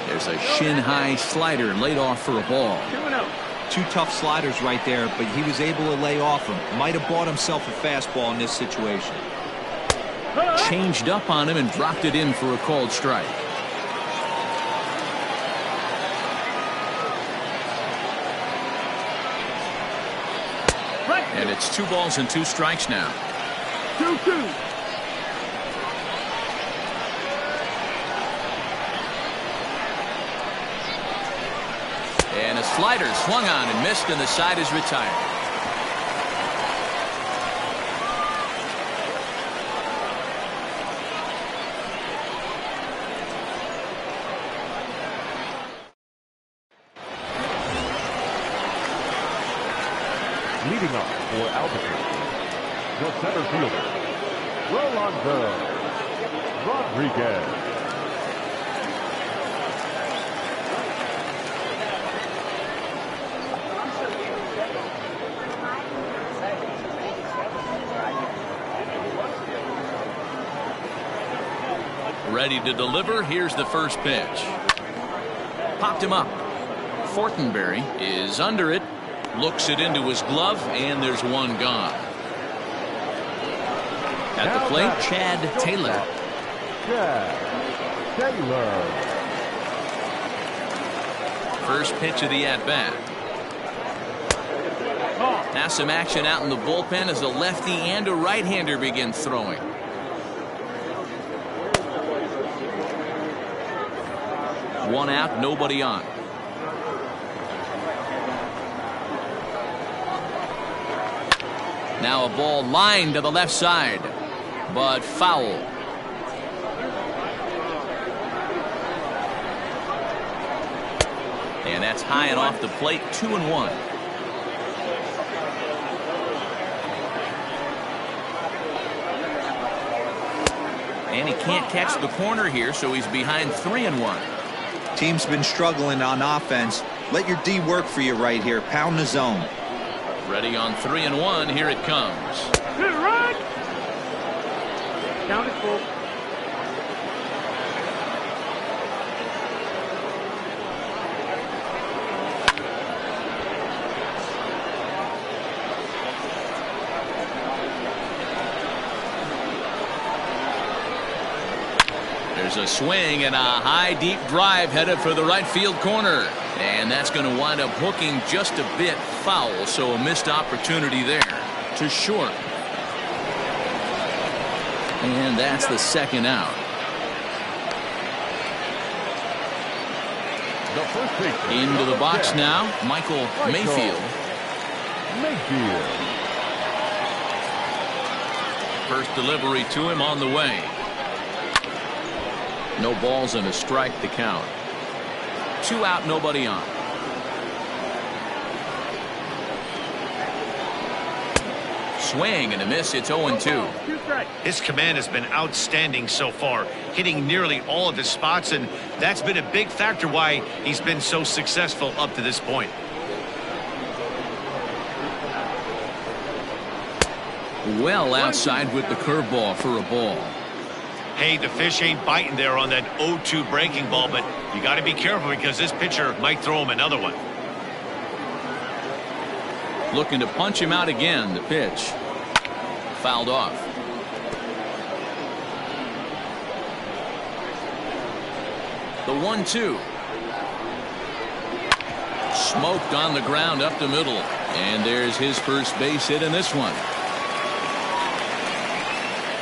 There's a shin-high slider laid off for a ball. 2 tough sliders right there, but he was able to lay off him. Might have bought himself a fastball in this situation. Changed up on him and dropped it in for a called strike. And it's 2 balls and 2 strikes now. 2-2. And a slider swung on and missed, and the side is retired. Leading off for Albuquerque, the center fielder, Rolando Rodriguez. Ready to deliver. Here's the first pitch. Popped him up. Fortenberry is under it. Looks it into his glove, and there's one gone. At the plate, Chad Taylor. First pitch of the at-bat. Now some action out in the bullpen as a lefty and a right-hander begin throwing. One out, nobody on. Now a ball lined to the left side, but foul. And that's high and off the plate, 2-1. And he can't catch the corner here, so he's behind 3-1. Team's been struggling on offense. Let your D work for you right here. Pound the zone. Ready on 3-1. Here it comes. Hit it right. Count it full. There's a swing and a high deep drive headed for the right field corner. And that's going to wind up hooking just a bit foul, so a missed opportunity there to short. And that's the second out. Into the box now, Michael Mayfield. Mayfield. First delivery to him on the way. No balls and a strike to count. 2 out, nobody on. Swing and a miss. It's 0-2. His command has been outstanding so far, hitting nearly all of his spots, and that's been a big factor why he's been so successful up to this point. Well outside with the curveball for a ball. Hey, the fish ain't biting there on that 0-2 breaking ball, but you got to be careful because this pitcher might throw him another one. Looking to punch him out again. The pitch fouled off. The 1-2. Smoked on the ground up the middle. And there's his first base hit in this one.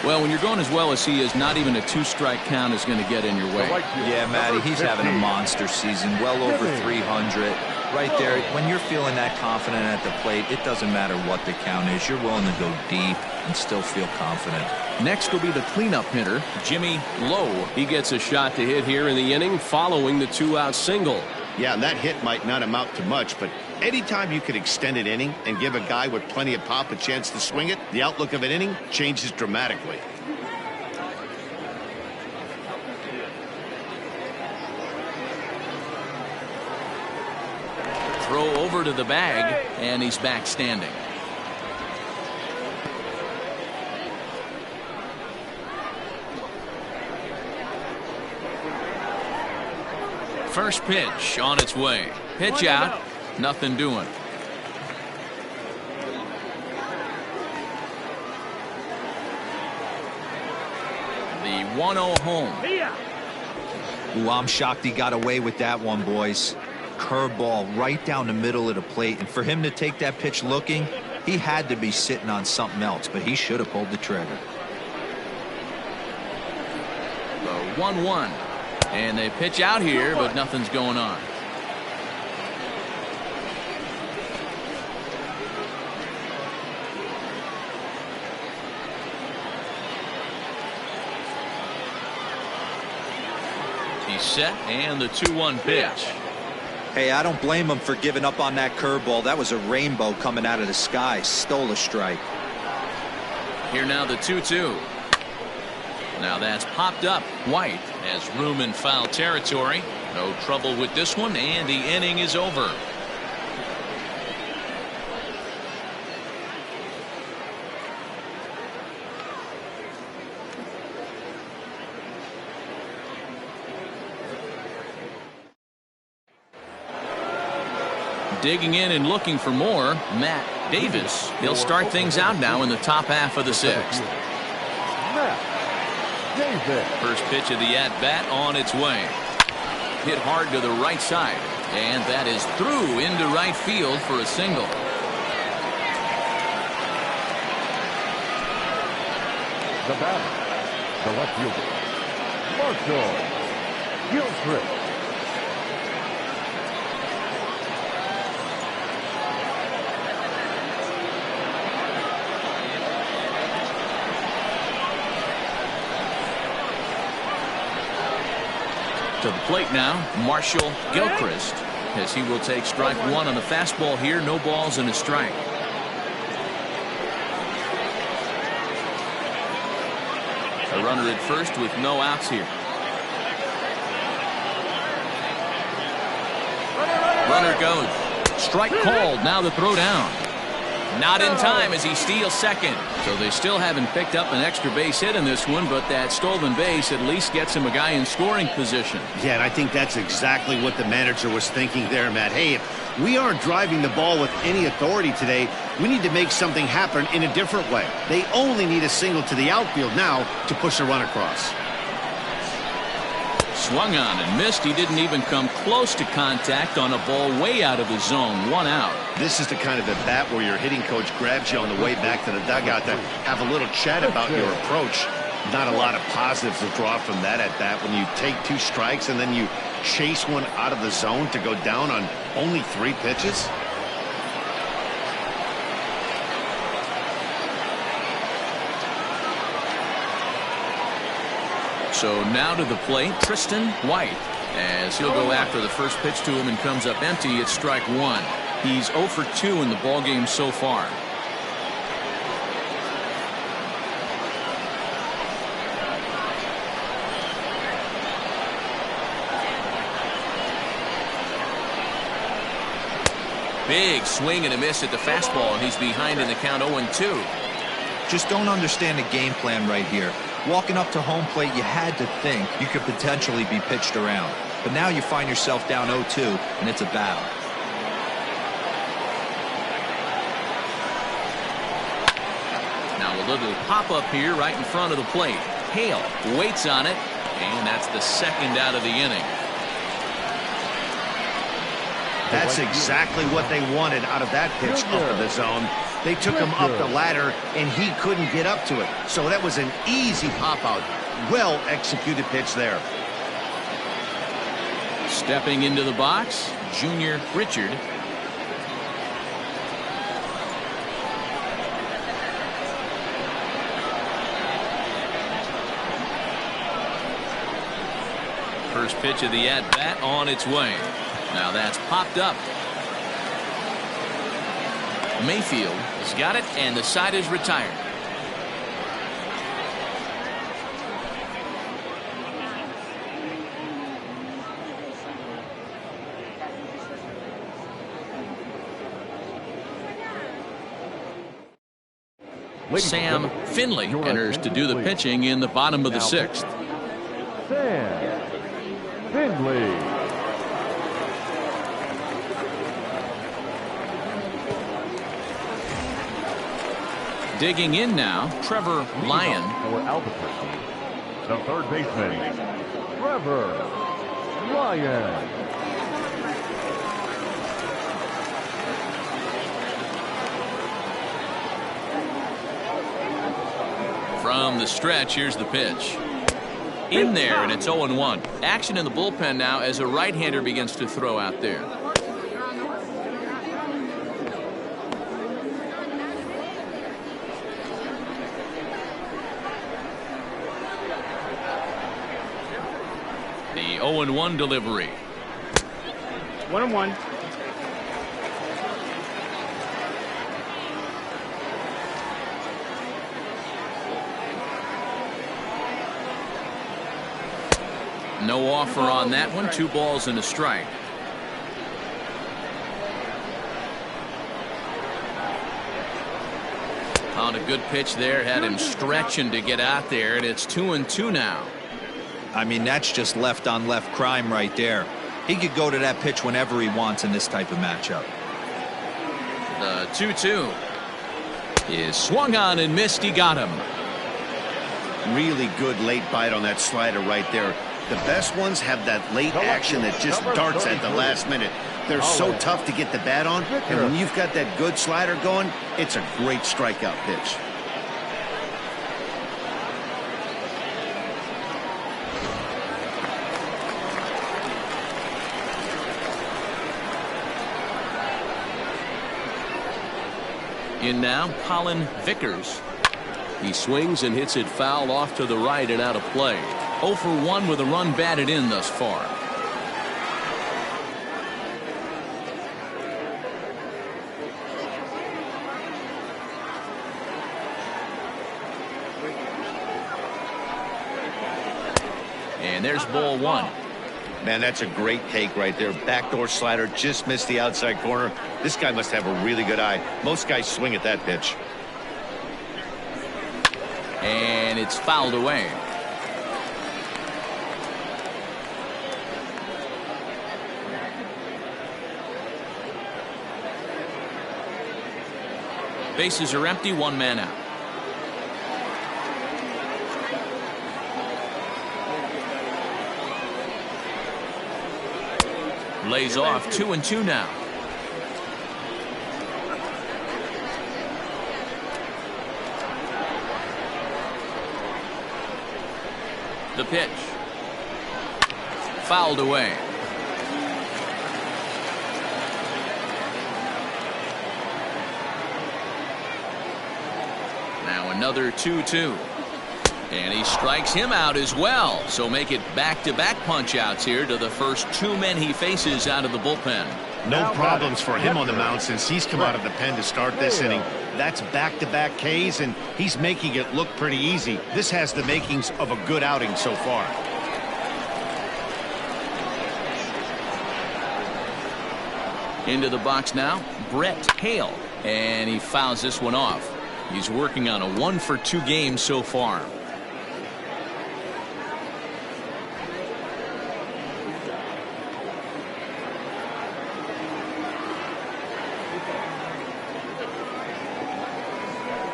Well, when you're going as well as he is, not even a 2-strike count is going to get in your way. Yeah, Matty, he's having a monster season, well over 300. Right there, when you're feeling that confident at the plate, it doesn't matter what the count is. You're willing to go deep and still feel confident. Next will be the cleanup hitter, Jimmy Lowe. He gets a shot to hit here in the inning following the 2-out single. Yeah, that hit might not amount to much, but anytime you can extend an inning and give a guy with plenty of pop a chance to swing it, the outlook of an inning changes dramatically. Throw over to the bag, and he's back standing. First pitch on its way. Pitch out. Nothing doing. The 1-0 home. Ooh, I'm shocked he got away with that one, boys. Curveball right down the middle of the plate, and for him to take that pitch looking, he had to be sitting on something else, but he should have pulled the trigger. The 1-1. And they pitch out here, but nothing's going on. He's set, and the 2-1 pitch. Hey, I don't blame him for giving up on that curveball. That was a rainbow coming out of the sky. Stole a strike. Here now the 2-2. Now that's popped up. White has room in foul territory. No trouble with this one, and the inning is over. Digging in and looking for more, Matt Davis. He'll start things out now in the top half of the 6th. First pitch of the at-bat on its way. Hit hard to the right side, and that is through into right field for a single. The batter, the left fielder, Marshall Gilchrist. To the plate now, Marshall Gilchrist, as he will take strike 1 on the fastball here. No balls and a strike. A runner at first with no outs here. Runner goes. Strike called. Now the throw down. Not in time as he steals second. So they still haven't picked up an extra base hit in this one, but that stolen base at least gets him a guy in scoring position. Yeah, and I think that's exactly what the manager was thinking there, Matt. Hey, if we aren't driving the ball with any authority today, we need to make something happen in a different way. They only need a single to the outfield now to push a run across. Swung on and missed. He didn't even come close to contact on a ball way out of the zone. 1 out. This is the kind of at bat where your hitting coach grabs you on the way back to the dugout to have a little chat about your approach. Not a lot of positives to draw from that at bat when you take 2 strikes and then you chase one out of the zone to go down on only 3 pitches. So now to the plate, Tristan White, as he'll go after the first pitch to him and comes up empty. It's strike one. He's 0 for 2 in the ballgame so far. Big swing and a miss at the fastball, and he's behind in the count 0-2. Just don't understand the game plan right here. Walking up to home plate, you had to think you could potentially be pitched around. But now you find yourself down 0-2, and it's a battle. Now a little pop-up here right in front of the plate. Hale waits on it, and that's the second out of the inning. That's exactly what they wanted out of that pitch up in the zone. They took him up the ladder, and he couldn't get up to it. So that was an easy pop-out. Well-executed pitch there. Stepping into the box, Junior Richard. First pitch of the at-bat on its way. Now that's popped up. Mayfield has got it, and the side is retired. Sam Finley enters to do the pitching in the bottom of the sixth. Sam Finley. Digging in now, Trevor Lyon. For Albuquerque, the third baseman, Trevor Lyon. From the stretch, here's the pitch. In there, and it's 0-1. Action in the bullpen now as a right-hander begins to throw out there. The 0-1 delivery. 1-1. No offer on that one. 2 balls and a strike. On a good pitch there, had him stretching to get out there, and it's 2-2 now. I mean, that's just left-on-left crime right there. He could go to that pitch whenever he wants in this type of matchup. The 2-2 is swung on and missed. He got him. Really good late bite on that slider right there. The best ones have that late action that just darts at the last minute. They're so tough to get the bat on, and when you've got that good slider going, it's a great strikeout pitch. In now, Colin Vickers. He swings and hits it foul off to the right and out of play. 0 for 1 with a run batted in thus far. And there's ball 1. Man, that's a great take right there. Backdoor slider just missed the outside corner. This guy must have a really good eye. Most guys swing at that pitch. And it's fouled away. Bases are empty, 1 man out. Lays off. 2-2 now. The pitch. Fouled away. Now another 2-2. And he strikes him out as well. So make it back-to-back punch-outs here to the first 2 men he faces out of the bullpen. No problems for him on the mound since he's come out of the pen to start this inning. That's back-to-back Ks, and he's making it look pretty easy. This has the makings of a good outing so far. Into the box now, Brett Hale. And he fouls this one off. He's working on a 1-for-2 game so far.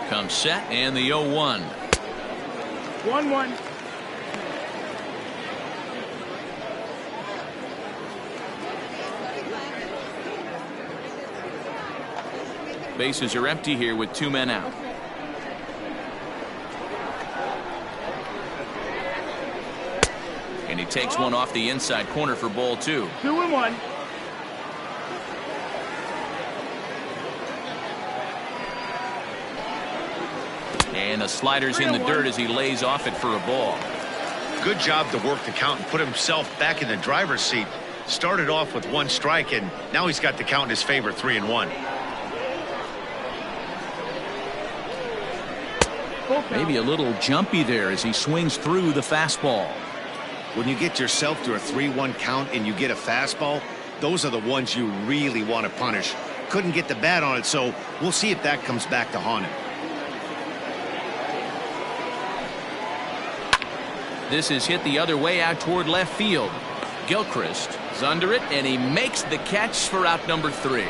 Comes set and the 0-1. 1-1. Bases are empty here with 2 men out. And he takes one off the inside corner for ball 2. 2-1. And the slider's in the dirt as he lays off it for a ball. Good job to work the count and put himself back in the driver's seat. Started off with 1 strike, and now he's got the count in his favor, 3-1. Maybe a little jumpy there as he swings through the fastball. When you get yourself to a 3-1 count and you get a fastball, those are the ones you really want to punish. Couldn't get the bat on it, so we'll see if that comes back to haunt him. This is hit the other way out toward left field. Gilchrist is under it, and he makes the catch for out number 3.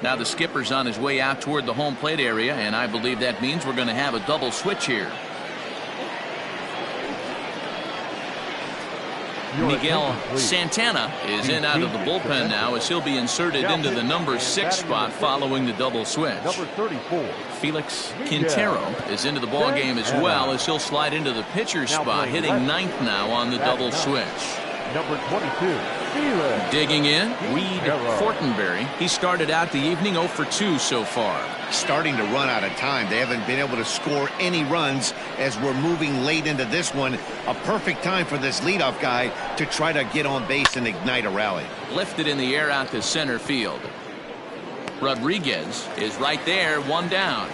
Now the skipper's on his way out toward the home plate area, and I believe that means we're going to have a double switch here. Miguel Santana is in out of the bullpen now as he'll be inserted into the number 6 spot following the double switch. Number 34. Felix Quintero is into the ball game as well as he'll slide into the pitcher's spot, hitting 9th now on the double switch. Number 22. Felix. Digging in, Reed Fortenberry. He started out the evening 0 for 2 so far. Starting to run out of time. They haven't been able to score any runs as we're moving late into this one. A perfect time for this leadoff guy to try to get on base and ignite a rally. Lifted in the air out to center field. Rodriguez is right there, 1 down.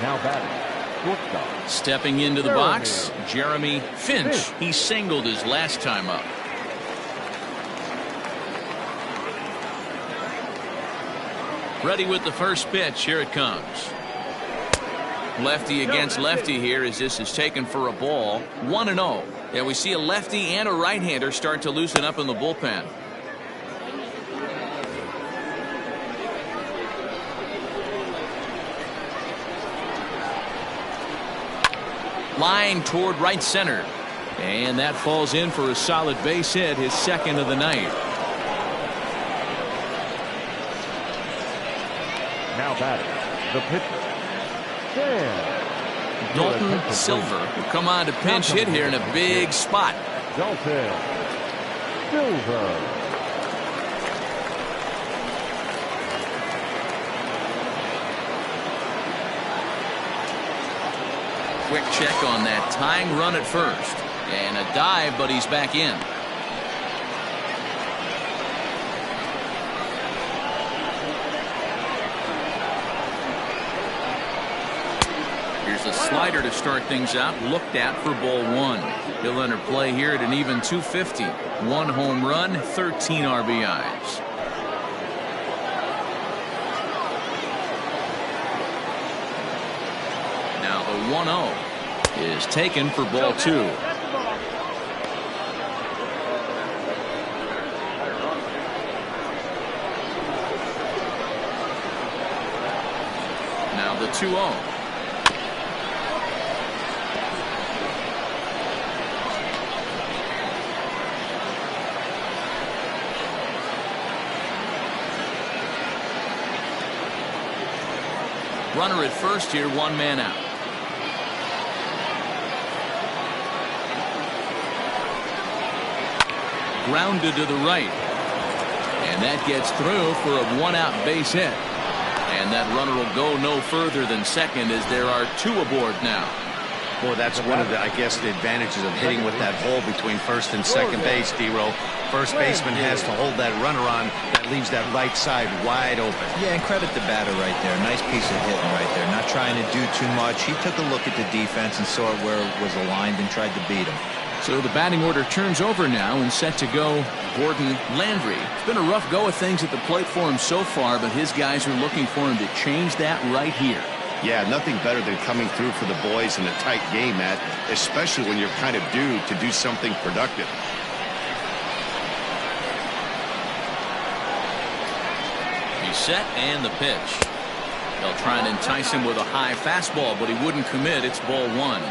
Now batting. Shortstop. Stepping into the box, Jeremy Finch. He singled his last time up. Ready with the first pitch. Here it comes. Lefty against lefty here as this is taken for a ball. 1-0. Yeah, we see a lefty and a right-hander start to loosen up in the bullpen. Line toward right center. And that falls in for a solid base hit, his 2nd of the night. Now batting. The pitcher. Sam. Dalton Silver will come on to pinch hit here in a big spot. Dalton Silver. Quick check on that tying run at first. And a dive, but he's back in. Here's a slider to start things out. Looked at for ball 1. He'll enter play here at an even 250. 1 home run, 13 RBIs. Now the 1-0 is taken for ball 2. Now the 2-0. Runner at first here, 1 man out. grounded to the right. And that gets through for a one-out base hit. And that runner will go no further than second as there are two aboard now. Well, that's one of the, I guess, the advantages of hitting with that hole between first and second base, D-Row. First baseman has to hold that runner on. That leaves that right side wide open. Yeah, and credit the batter right there. Nice piece of hitting right there. Not trying to do too much. He took a look at the defense and saw where it was aligned and tried to beat him. So the batting order turns over now and set to go Gordon Landry. It's been a rough go of things at the plate for him so far, but his guys are looking for him to change that right here. Yeah, nothing better than coming through for the boys in a tight game, Matt, especially when you're kind of due to do something productive. He's set and the pitch. They'll try and entice him with a high fastball, but he wouldn't commit. It's ball one.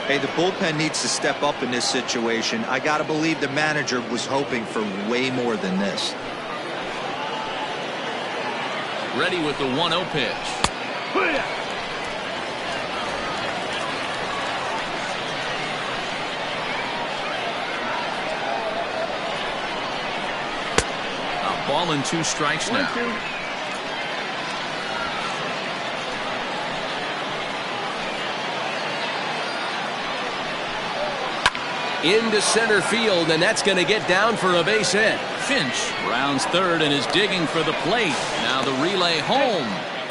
Hey, the bullpen needs to step up in this situation. I got to believe the manager was hoping for way more than this. Ready with the 1-0 pitch. A ball and 2 strikes now. 1-2. Into center field, and that's going to get down for a base hit. Finch rounds third and is digging for the plate. Now the relay home.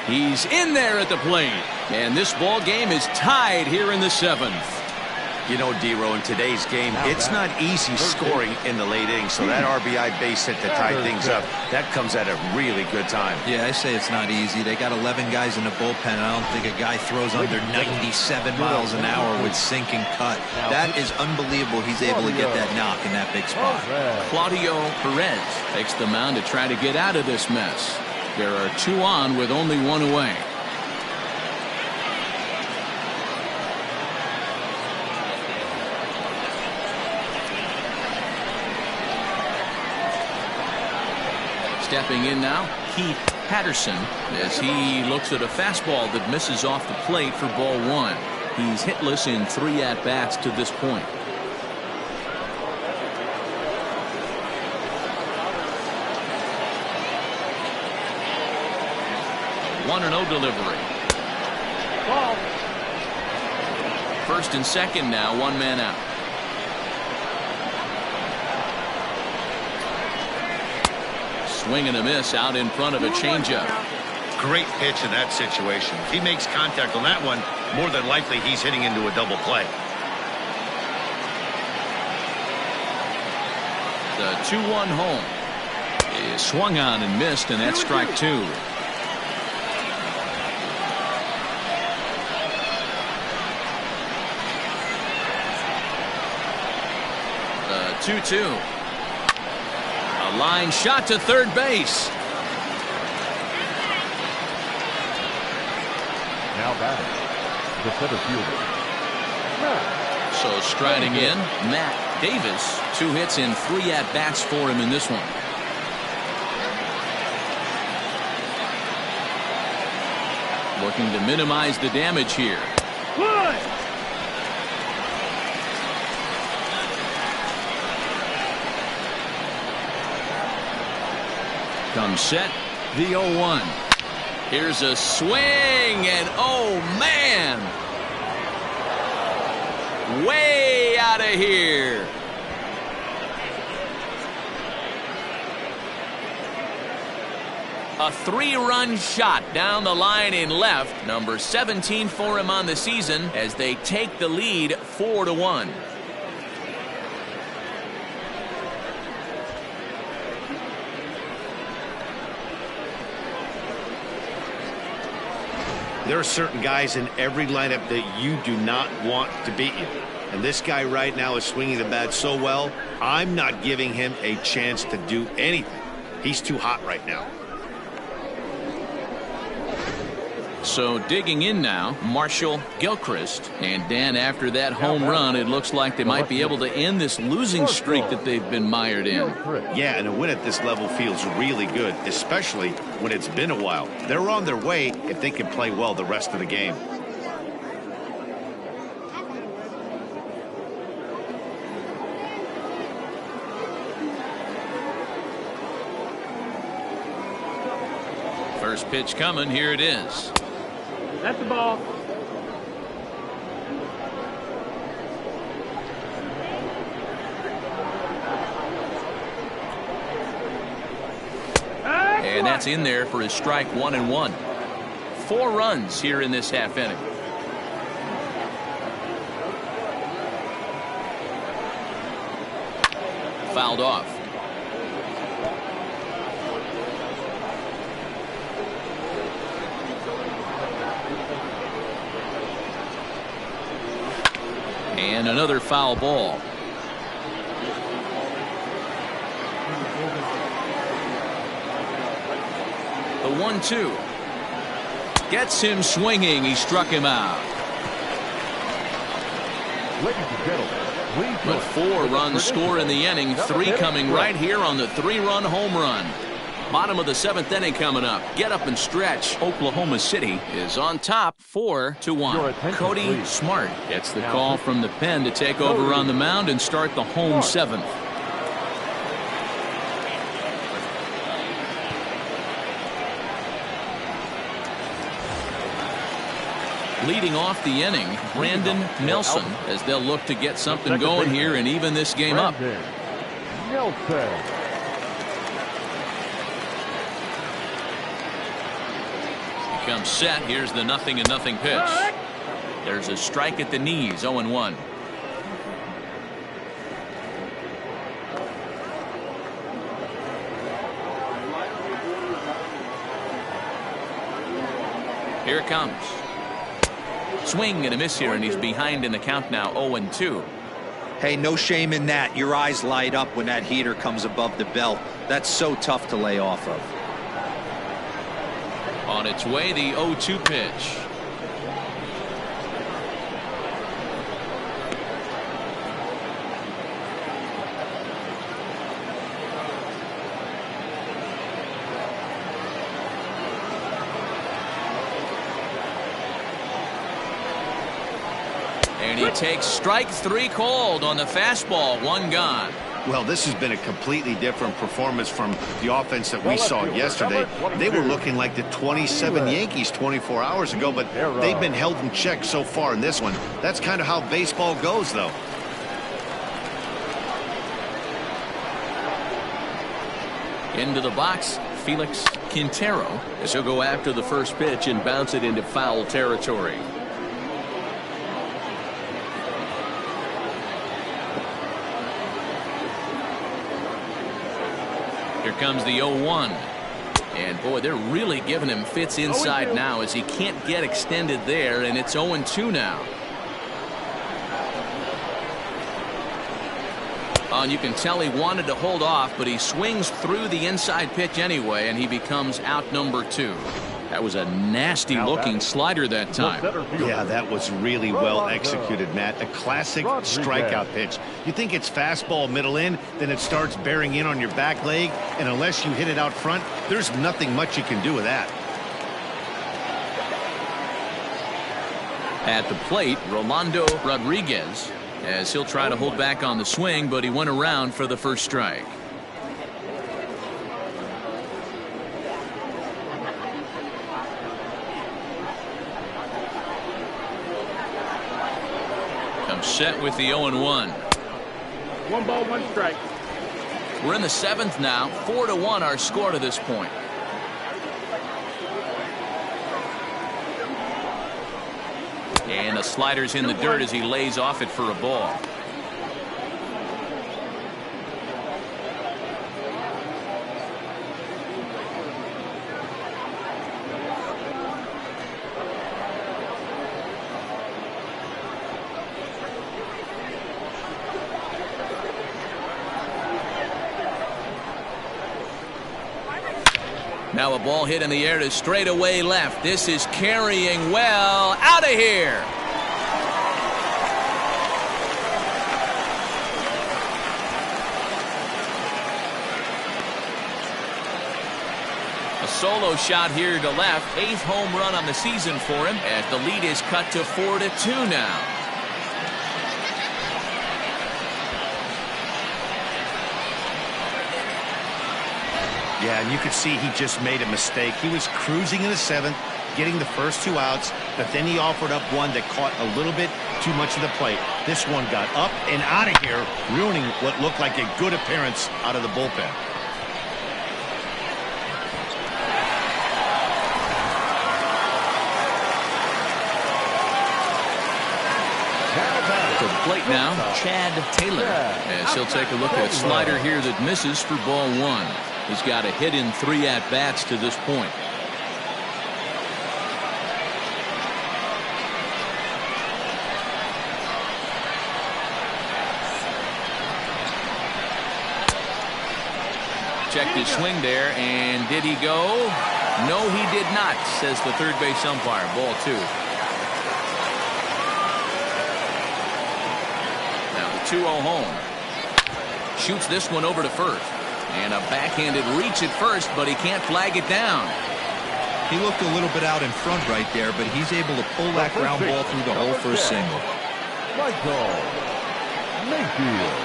He's in there at the plate. And this ball game is tied here in the 7th. You know, D-Row, in today's game, it's not easy scoring in the late innings, so that RBI base hit to tie things up, that comes at a really good time. Yeah, I say it's not easy. They got 11 guys in the bullpen. I don't think a guy throws under 97 miles an hour with sink and cut. That is unbelievable. He's able to get that knock in that big spot. Claudio Perez takes the mound to try to get out of this mess. There are 2 on with only 1 away. Stepping in now, Keith Patterson, as he looks at a fastball that misses off the plate for ball 1. He's hitless in 3 at-bats to this point. A 1-0 delivery. Ball. First and second now, 1 man out. Swing and a miss out in front of a changeup. Great pitch in that situation. If he makes contact on that one, more than likely he's hitting into a double play. The 2-1 home is swung on and missed, and that's strike 2. The 2-2. A line shot to third base. Now batting, the center fielder. So striding in, Matt Davis. 2 hits in 3 at-bats for him in this one. Looking to minimize the damage here. Comes set, the 0-1. Here's a swing, and oh man, way out of here. A 3-run shot down the line in left, number 17 for him on the season, as they take the lead 4-1. There are certain guys in every lineup that you do not want to beat you. And this guy right now is swinging the bat so well, I'm not giving him a chance to do anything. He's too hot right now. So digging in now, Marshall Gilchrist. And Dan, after that home run, it looks like they might be able to end this losing streak that they've been mired in. Yeah, and a win at this level feels really good, especially when it's been a while. They're on their way if they can play well the rest of the game. First pitch coming. Here it is. That's the ball. And that's in there for his strike. 1-1. 4 runs here in this half inning. Fouled off. And another foul ball. The 1-2 gets him swinging. He struck him out. Ladies and gentlemen, please But 4 runs score in the inning. 3 coming right here on the 3-run home run. Bottom of the 7th inning coming up. Get up and stretch. Oklahoma City is on top 4-1. Cody please. Smart gets the call from the pen to take over on the mound and start the home 7th. Leading off the inning, Brandon Nelson, as they'll look to get something going here and even this game up. Nelson. Comes set. Here's the 0-0 pitch. There's a strike at the knees. 0-1. Here it comes. Swing and a miss here, and he's behind in the count now. 0-2. Hey, no shame in that. Your eyes light up when that heater comes above the belt. That's so tough to lay off of. On its way, the 0-2 pitch. And he takes strike 3 called on the fastball. 1 gone. Well, this has been a completely different performance from the offense that we saw yesterday. They were looking like the 27 Yankees 24 hours ago, but they've been held in check so far in this one. That's kind of how baseball goes, though. Into the box, Felix Quintero, as he'll go after the first pitch and bounce it into foul territory. Here comes the 0-1. And boy, they're really giving him fits inside now as he can't get extended there, and it's 0-2 now. Oh, and you can tell he wanted to hold off, but he swings through the inside pitch anyway, and he becomes out number 2. That was a nasty looking slider that time. Yeah, that was really well executed, Matt. A classic strikeout pitch. You think it's fastball middle in, then it starts bearing in on your back leg, and unless you hit it out front, there's nothing much you can do with that. At the plate, Rolando Rodriguez, as he'll try to hold back on the swing, but he went around for the first strike. Set with the 0-1. 1 ball, 1 strike. We're in the 7th now. 4-1 our score to this point. And the slider's in the dirt as he lays off it for a ball. Now a ball hit in the air to straightaway left. This is carrying well. Out of here. A solo shot here to left. 8th home run on the season for him as the lead is cut to 4-2 now. Yeah, and you could see he just made a mistake. He was cruising in the 7th, getting the first 2 outs, but then he offered up one that caught a little bit too much of the plate. This one got up and out of here, ruining what looked like a good appearance out of the bullpen. To the plate now, Chad Taylor, as he'll take a look at a slider here that misses for ball 1. He's got a hit in 3 at-bats to this point. Checked his swing there, and did he go? No, he did not, says the third base umpire. Ball 2. Now the 2-0 home. Shoots this one over to first. And a backhanded reach at first, but he can't flag it down. He looked a little bit out in front right there, but he's able to pull that ground ball through the hole for a single. Mayfield.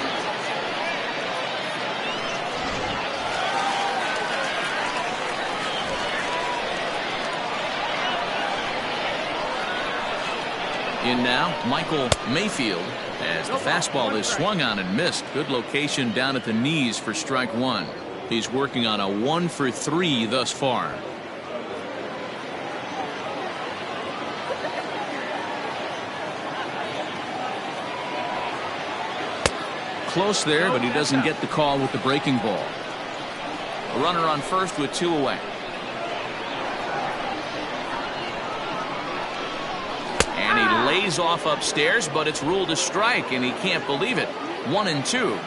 In now, Michael Mayfield, as the fastball is swung on and missed. Good location down at the knees for strike 1. He's working on a 1 for 3 thus far. Close there, but he doesn't get the call with the breaking ball. A runner on first with 2 away. And he lays off upstairs, but it's ruled a strike, and he can't believe it. 1-2.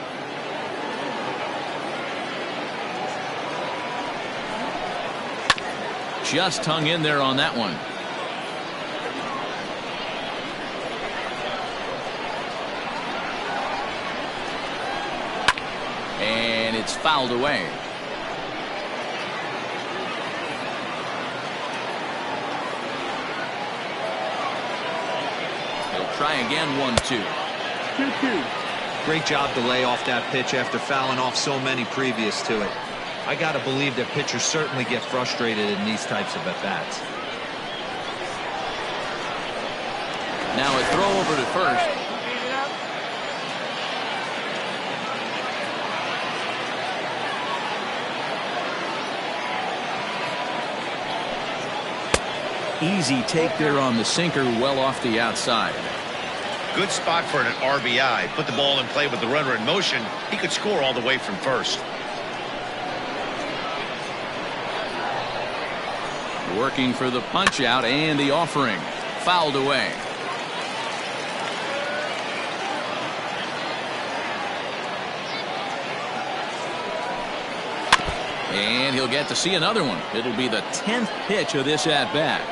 Just hung in there on that one. And it's fouled away. Try again. 1-2. 2-2. Great job to lay off that pitch after fouling off so many previous to it. I got to believe that pitchers certainly get frustrated in these types of at-bats. Now a throw over to first. Easy take there on the sinker, well off the outside. Good spot for an RBI. Put the ball in play with the runner in motion. He could score all the way from first. Working for the punch out and the offering. Fouled away. And he'll get to see another one. It'll be the 10th pitch of this at-bat.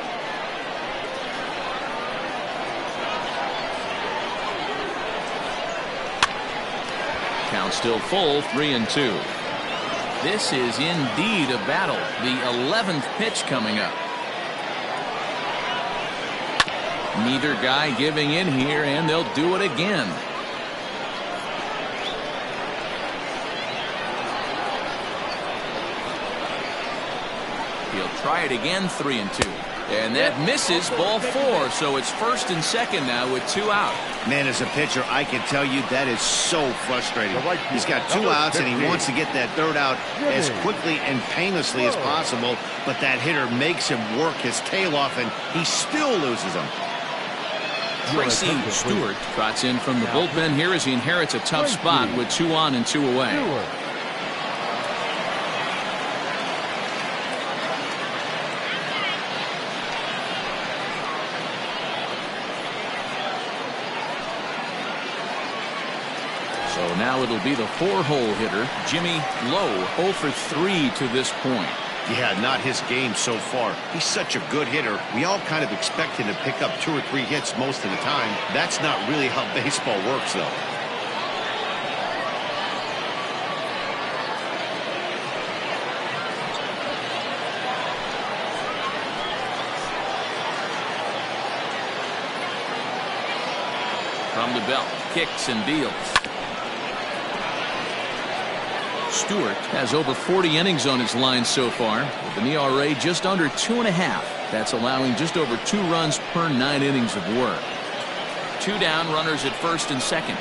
Count still full, 3-2. This is indeed a battle. The 11th pitch coming up. Neither guy giving in here, and they'll do it again. He'll try it again. 3-2. And that misses. Ball 4. So it's first and second now with 2 out. Man, as a pitcher, I can tell you that is so frustrating. He's got 2 outs, and he wants to get that 3rd out as quickly and painlessly as possible. But that hitter makes him work his tail off, and he still loses him. Tracy Stewart trots in from the bullpen here as he inherits a tough spot with 2 on and 2 away. So now it'll be the 4-hole hitter, Jimmy Lowe, 0 for 3 to this point. Yeah, not his game so far. He's such a good hitter. We all kind of expect him to pick up 2 or 3 hits most of the time. That's not really how baseball works, though. From the belt, kicks and deals. Stewart has over 40 innings on his line so far, with an ERA just under 2.5. That's allowing just over 2 runs per 9 innings of work. 2 down, runners at first and second.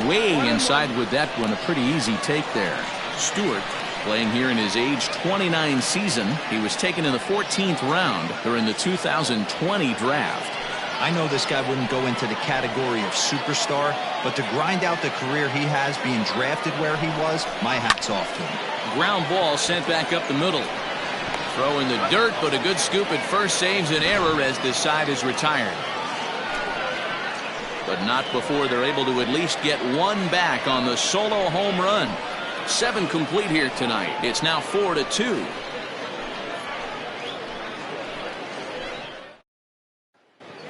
Way inside with that one, a pretty easy take there. Stewart, playing here in his age 29 season, he was taken in the 14th round during the 2020 draft. I know this guy wouldn't go into the category of superstar, but to grind out the career he has being drafted where he was, my hat's off to him. Ground ball sent back up the middle. Throw in the dirt, but a good scoop at first saves an error as this side is retired. But not before they're able to at least get one back on the solo home run. 7 complete here tonight. It's now 4-2.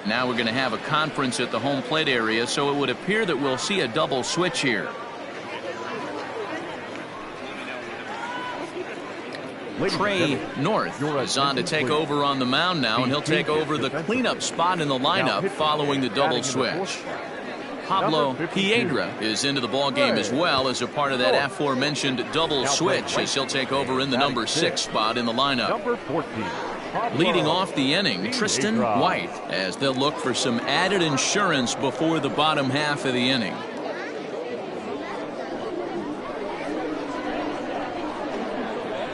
Now we're going to have a conference at the home plate area, so it would appear that we'll see a double switch here. Trey North is on to take over on the mound now, and he'll take over the cleanup spot in the lineup following the double switch. Pablo Piedra is into the ballgame as well as a part of that aforementioned double switch, as he'll take over in the number 6 spot in the lineup. Leading off the inning, Tristan White, as they'll look for some added insurance before the bottom half of the inning.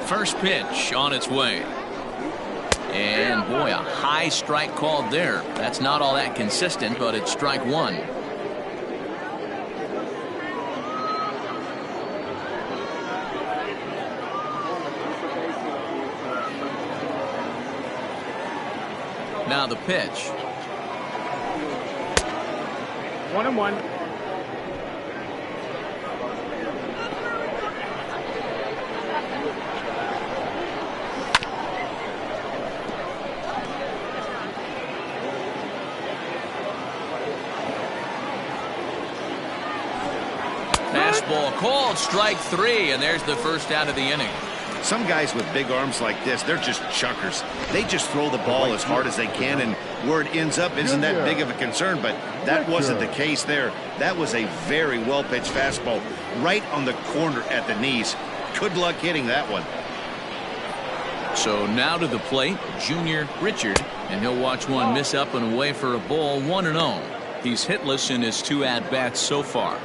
First pitch on its way. And boy, a high strike called there. That's not all that consistent, but it's strike 1. Now the pitch. 1-1. Fastball called, strike 3, and there's the first out of the inning. Some guys with big arms like this, they're just chuckers. They just throw the ball as hard as they can, and where it ends up isn't that big of a concern, but that wasn't the case there. That was a very well-pitched fastball right on the corner at the knees. Good luck hitting that one. So now to the plate, Junior Richard, and he'll watch one miss up and away for a ball, 1-0. He's hitless in his 2 at-bats so far.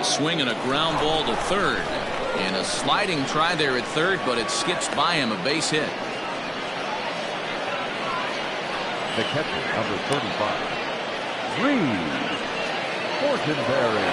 Swing and a ground ball to third, and a sliding try there at third, but it skips by him, a base hit. The catcher, number 35, Fortenberry.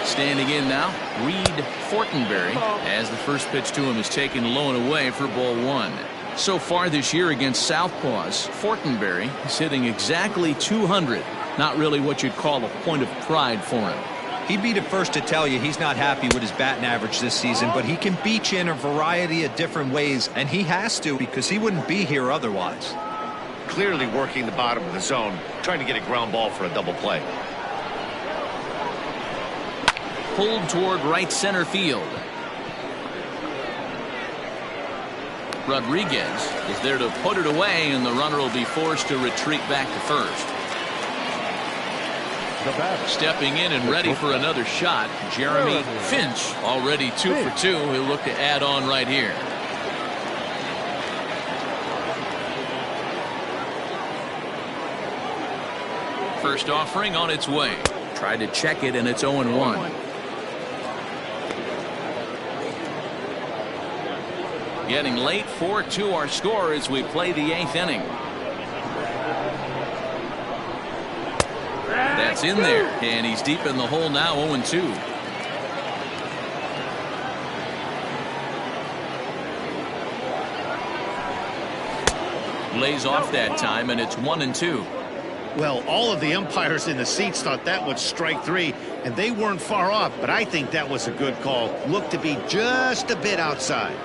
Standing in now, Reed Fortenberry, as the first pitch to him is taken low and away for ball 1. So far this year against Southpaws, Fortenberry is hitting exactly 200. Not really what you'd call a point of pride for him. He'd be the first to tell you he's not happy with his batting average this season, but he can beat you in a variety of different ways, and he has to because he wouldn't be here otherwise. Clearly working the bottom of the zone, trying to get a ground ball for a double play. Pulled toward right center field. Rodriguez is there to put it away, and the runner will be forced to retreat back to first. Stepping in and ready for another shot, Jeremy Finch, already 2 for 2. He'll look to add on right here. First offering on its way. Tried to check it, and it's 0-1. Getting late, 4-2 our score as we play the 8th inning. That's in there, and he's deep in the hole now, 0-2. Lays off that time, and it's 1-2. Well, all of the umpires in the seats thought that was strike 3, and they weren't far off, but I think that was a good call. Looked to be just a bit outside.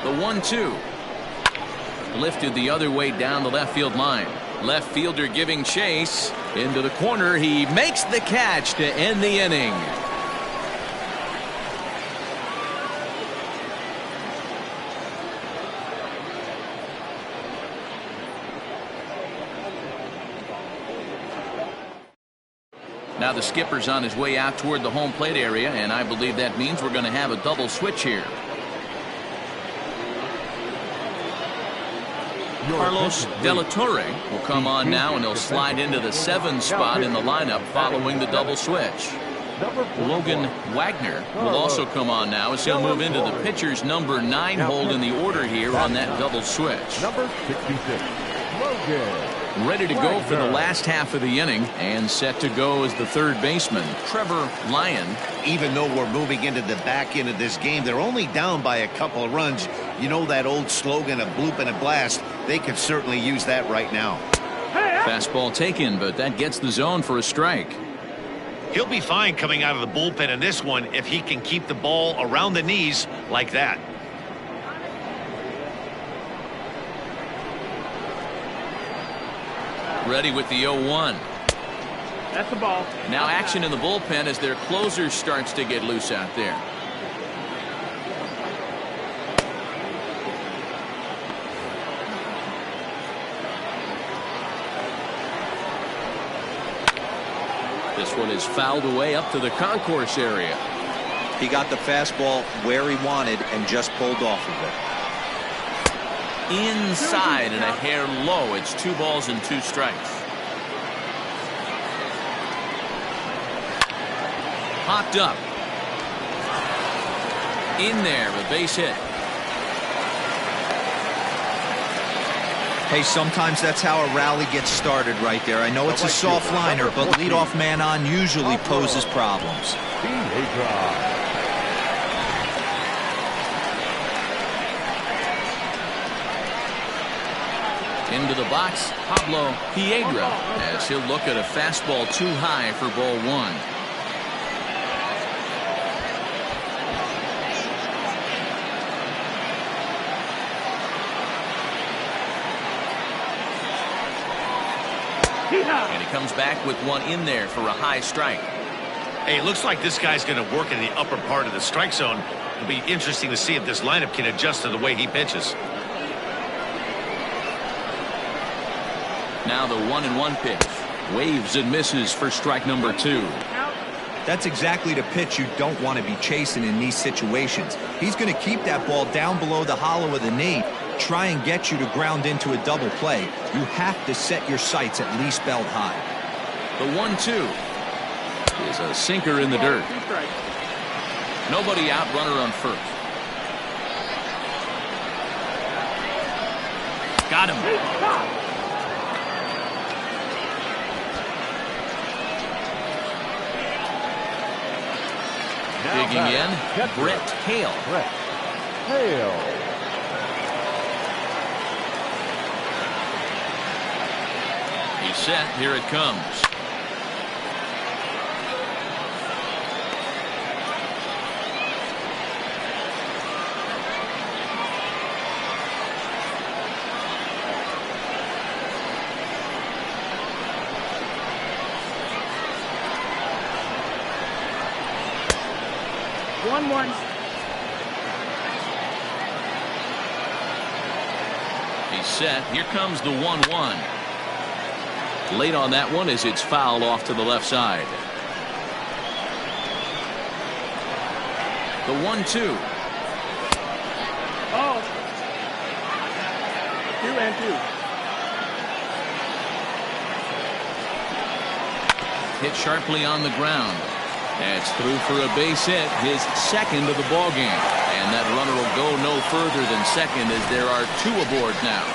The 1-2. lifted the other way down the left field line. Left fielder giving chase into the corner. He makes the catch to end the inning. Now the skipper's on his way out toward the home plate area, and I believe that means we're going to have a double switch here. Carlos De La Torre will come on now, and he'll slide into the 7 spot in the lineup following the double switch. Logan Wagner will also come on now as he'll move into the pitcher's number 9 hold in the order here on that double switch. Number 66, Logan. Ready to go for the last half of the inning and set to go as the third baseman, Trevor Lyon. Even though we're moving into the back end of this game, they're only down by a couple of runs. You know that old slogan, a bloop and a blast. They could certainly use that right now. Fastball taken, but that gets the zone for a strike. He'll be fine coming out of the bullpen in this one if he can keep the ball around the knees like that. Ready with the 0-1. That's the ball. Now action in the bullpen as their closer starts to get loose out there. This one is fouled away up to the concourse area. He got the fastball where he wanted and just pulled off of it. Inside and a hair low. It's 2 balls and 2 strikes. Popped up. In there, a base hit. Hey, sometimes that's how a rally gets started right there. I know it's a soft liner, but leadoff man on usually poses problems. Into the box, Pablo Piedra, as he'll look at a fastball too high for ball 1. And he comes back with one in there for a high strike. Hey, it looks like this guy's going to work in the upper part of the strike zone. It'll be interesting to see if this lineup can adjust to the way he pitches. Now the 1-1 pitch. Waves and misses for strike number 2. That's exactly the pitch you don't want to be chasing in these situations. He's going to keep that ball down below the hollow of the knee, try and get you to ground into a double play. You have to set your sights at least belt high. The 1-2 is a sinker in the dirt. Nobody out, runner on first. Got him. Digging in, Brett Hale. Hale. He's set. Here it comes. He's set. Here comes the 1-1. Late on that one as it's fouled off to the left side. The 1-2. Oh. 2-2. Hit sharply on the ground. That's through for a base hit, his second of the ball game. And that runner will go no further than second as there are 2 aboard now.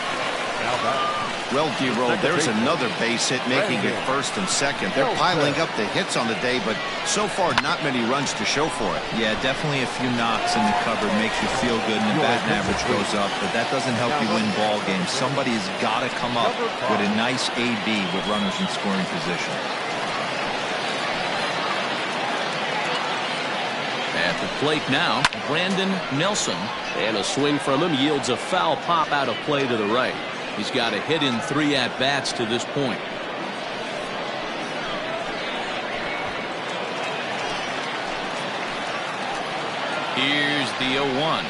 Well, D-Roll, there's another base hit making it first and second. They're piling up the hits on the day, but so far not many runs to show for it. Yeah, definitely a few knocks in the cupboard makes you feel good and the batting average goes up, but that doesn't help you win ball games. Somebody's got to come up with a nice AB with runners in scoring position. At the plate now, Brandon Nelson. And a swing from him yields a foul pop out of play to the right. He's got a hit in 3 at-bats to this point. Here's the 0-1.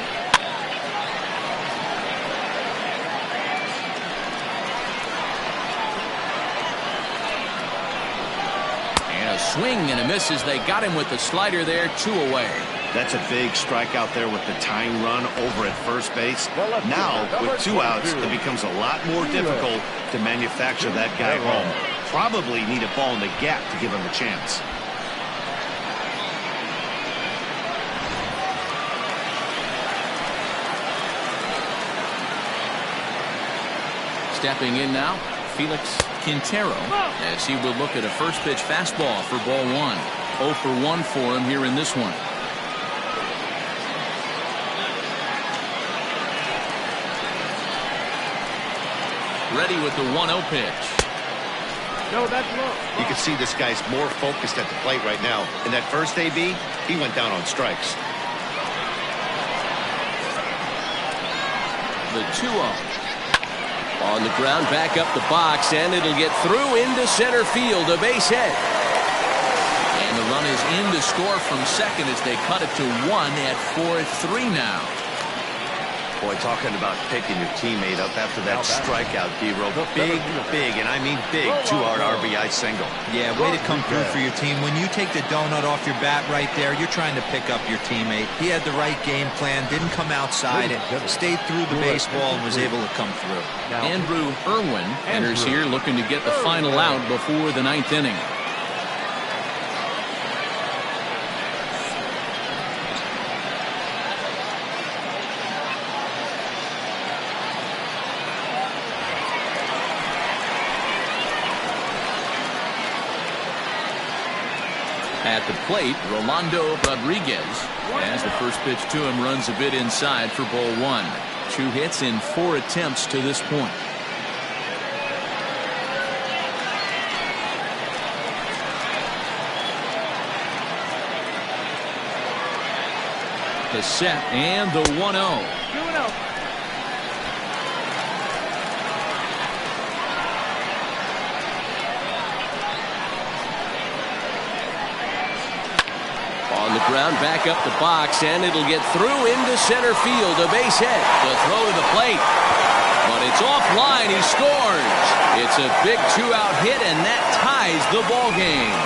And a swing and a miss as they got him with the slider there, 2 away. That's a big strikeout there with the tying run over at first base. Now, with 2 outs, it becomes a lot more difficult to manufacture that guy home. Probably need a ball in the gap to give him a chance. Stepping in now, Felix Quintero, as he will look at a first pitch fastball for ball 1. 0 for 1 for him here in this one. Ready with the 1-0 pitch. No, that's low. You can see this guy's more focused at the plate right now. In that first AB, he went down on strikes. The 2-0. On the ground, back up the box, and it'll get through into center field. A base hit. And the run is in to score from second as they cut it to 1 at 4-3 now. Boy, talking about picking your teammate up after that strikeout, D-Row. Big, and I mean big, 2-hard RBI single. Yeah, way to come through for your team. When you take the donut off your bat right there, you're trying to pick up your teammate. He had the right game plan, didn't come outside, and stayed through the baseball and was able to come through. Andrew Irwin enters here looking to get the final out before the 9th inning. At the plate, Rolando Rodriguez, as the first pitch to him runs a bit inside for ball 1. 2 hits in 4 attempts to this point. The set and the 1-0. 2-0. On the ground, back up the box, and it'll get through into center field. A base hit. The throw to the plate. But it's offline. He scores. It's a big 2-out hit, and that ties the ball game.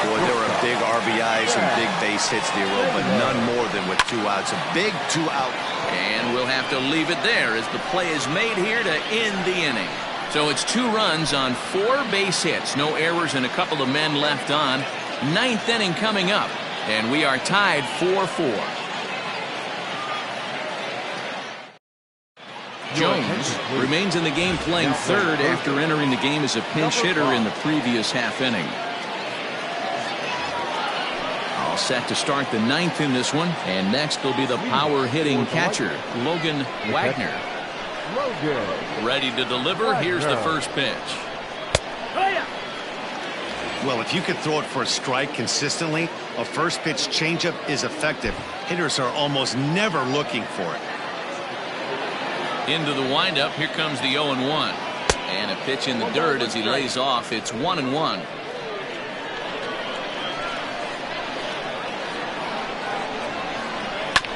Boy, there were big RBIs and big base hits there, but none more than with 2 outs. A big 2-out. And we'll have to leave it there as the play is made here to end the inning. So it's 2 runs on 4 base hits. No errors and a couple of men left on. 9th inning coming up. And we are tied 4-4. Jones remains in the game playing third after entering the game as a pinch hitter in the previous half inning. All set to start the 9th in this one. And next will be the power hitting catcher, Logan Wagner. Ready to deliver. Here's the first pitch. Well, if you could throw it for a strike consistently, a first pitch changeup is effective. Hitters are almost never looking for it. Into the windup. Here comes the 0-1. And a pitch in the dirt as he lays off. It's 1-1.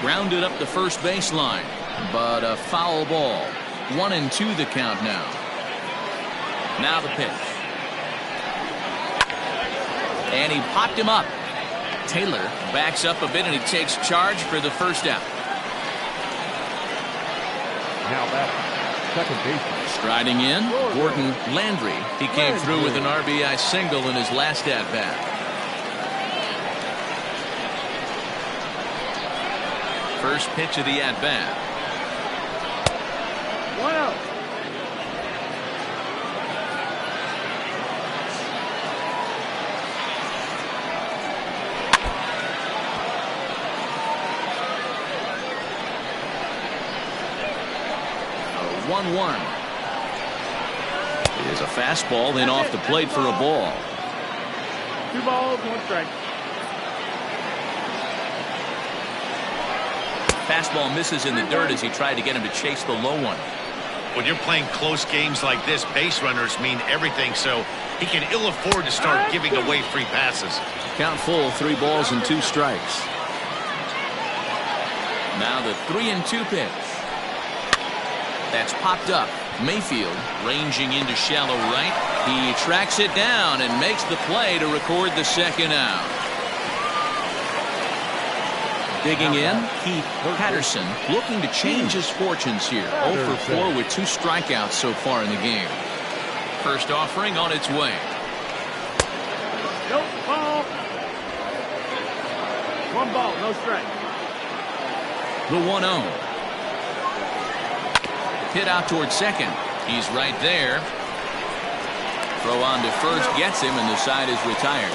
Grounded up the first baseline, but a foul ball. 1-2 the count now. Now the pitch. And he popped him up. Taylor backs up a bit and he takes charge for the first out. Now back, second baseman. Striding in, Gordon Landry. He came through with an RBI single in his last at-bat. First pitch of the at-bat. 1-0. A 1-1. It is a fastball, then off the plate for a ball. 2 balls, 1 strike. Fastball misses in the dirt as he tried to get him to chase the low one. When you're playing close games like this, base runners mean everything, so he can ill afford to start giving away free passes. Count full, 3 balls and 2 strikes. Now the 3-2 pitch. That's popped up. Mayfield ranging into shallow right. He tracks it down and makes the play to record the second out. Digging in, Patterson looking to change his fortunes here. 0 for 4 with 2 strikeouts so far in the game. First offering on its way. Nope, ball. 1 ball, no strike. The 1-0. Hit out towards second. He's right there. Throw on to first gets him, and the side is retired.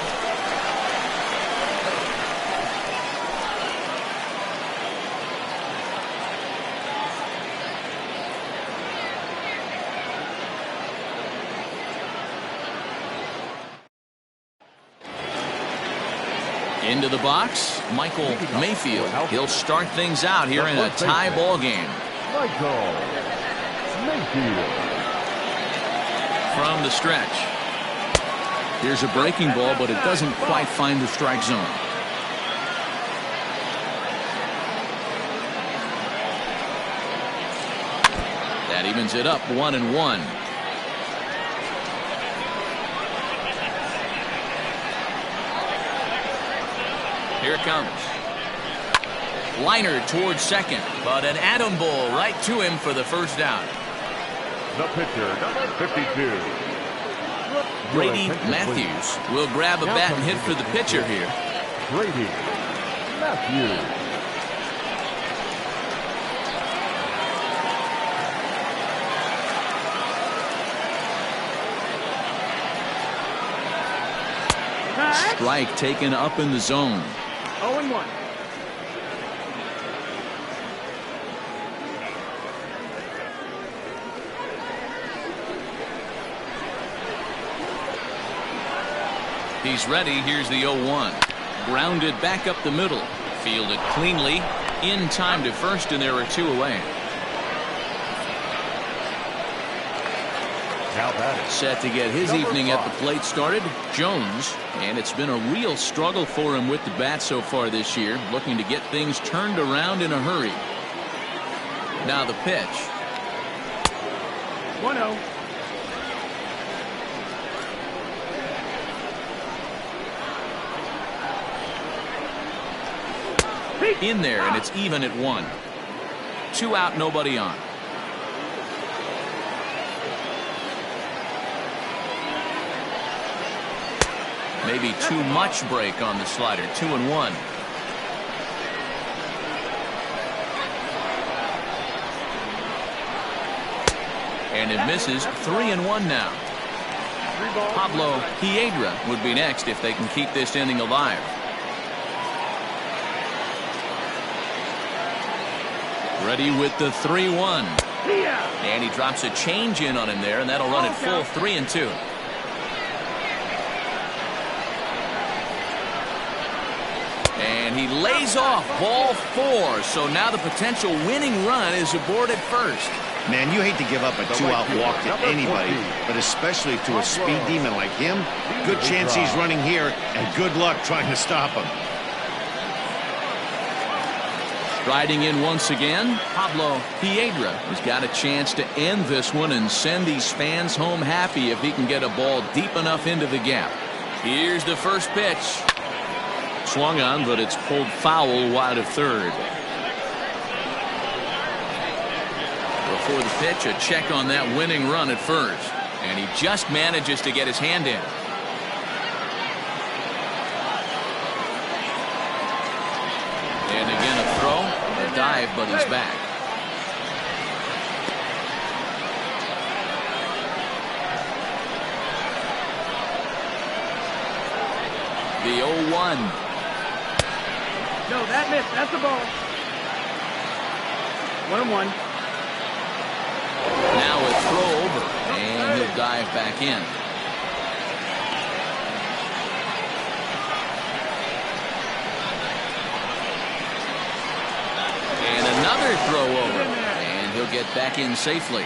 Into the box, Michael Mayfield. He'll start things out here in a tie ball game. Michael Mayfield. From the stretch. Here's a breaking ball, but it doesn't quite find the strike zone. That evens it up 1-1. Here it comes. Liner towards second, but an atom ball right to him for the first down. The pitcher, number 52. Brady Matthews will grab a bat and hit for the pitcher here. Brady Matthews. Strike taken up in the zone. 0-1. He's ready. Here's the 0-1. Grounded back up the middle. Fielded cleanly. In time to first, and there are 2 away. Now that is set to get his evening at the plate started, Jones, and it's been a real struggle for him with the bat so far this year, looking to get things turned around in a hurry. Now the pitch. 1-0. In there, and it's even at 1. 2 out, nobody on. Maybe too much break on the slider. 2-1. And it misses. 3-1 now. Pablo Piedra would be next if they can keep this inning alive. Ready with the 3-1. And he drops a change in on him there, and that'll run it full 3-2. And he lays off ball 4. So now the potential winning run is aboard at first. Man, you hate to give up a 2-out walk to anybody, but especially to a speed demon like him. Good chance he's running here, and good luck trying to stop him. Striding in once again, Pablo Piedra has got a chance to end this one and send these fans home happy if he can get a ball deep enough into the gap. Here's the first pitch. Swung on, but it's pulled foul wide of third. Before the pitch, a check on that winning run at first. And he just manages to get his hand in. And again a throw, a dive, but he's back. The 0-1. No, that missed. That's the ball. 1-1. Now a throw over, and he'll dive back in. And another throw over, and he'll get back in safely.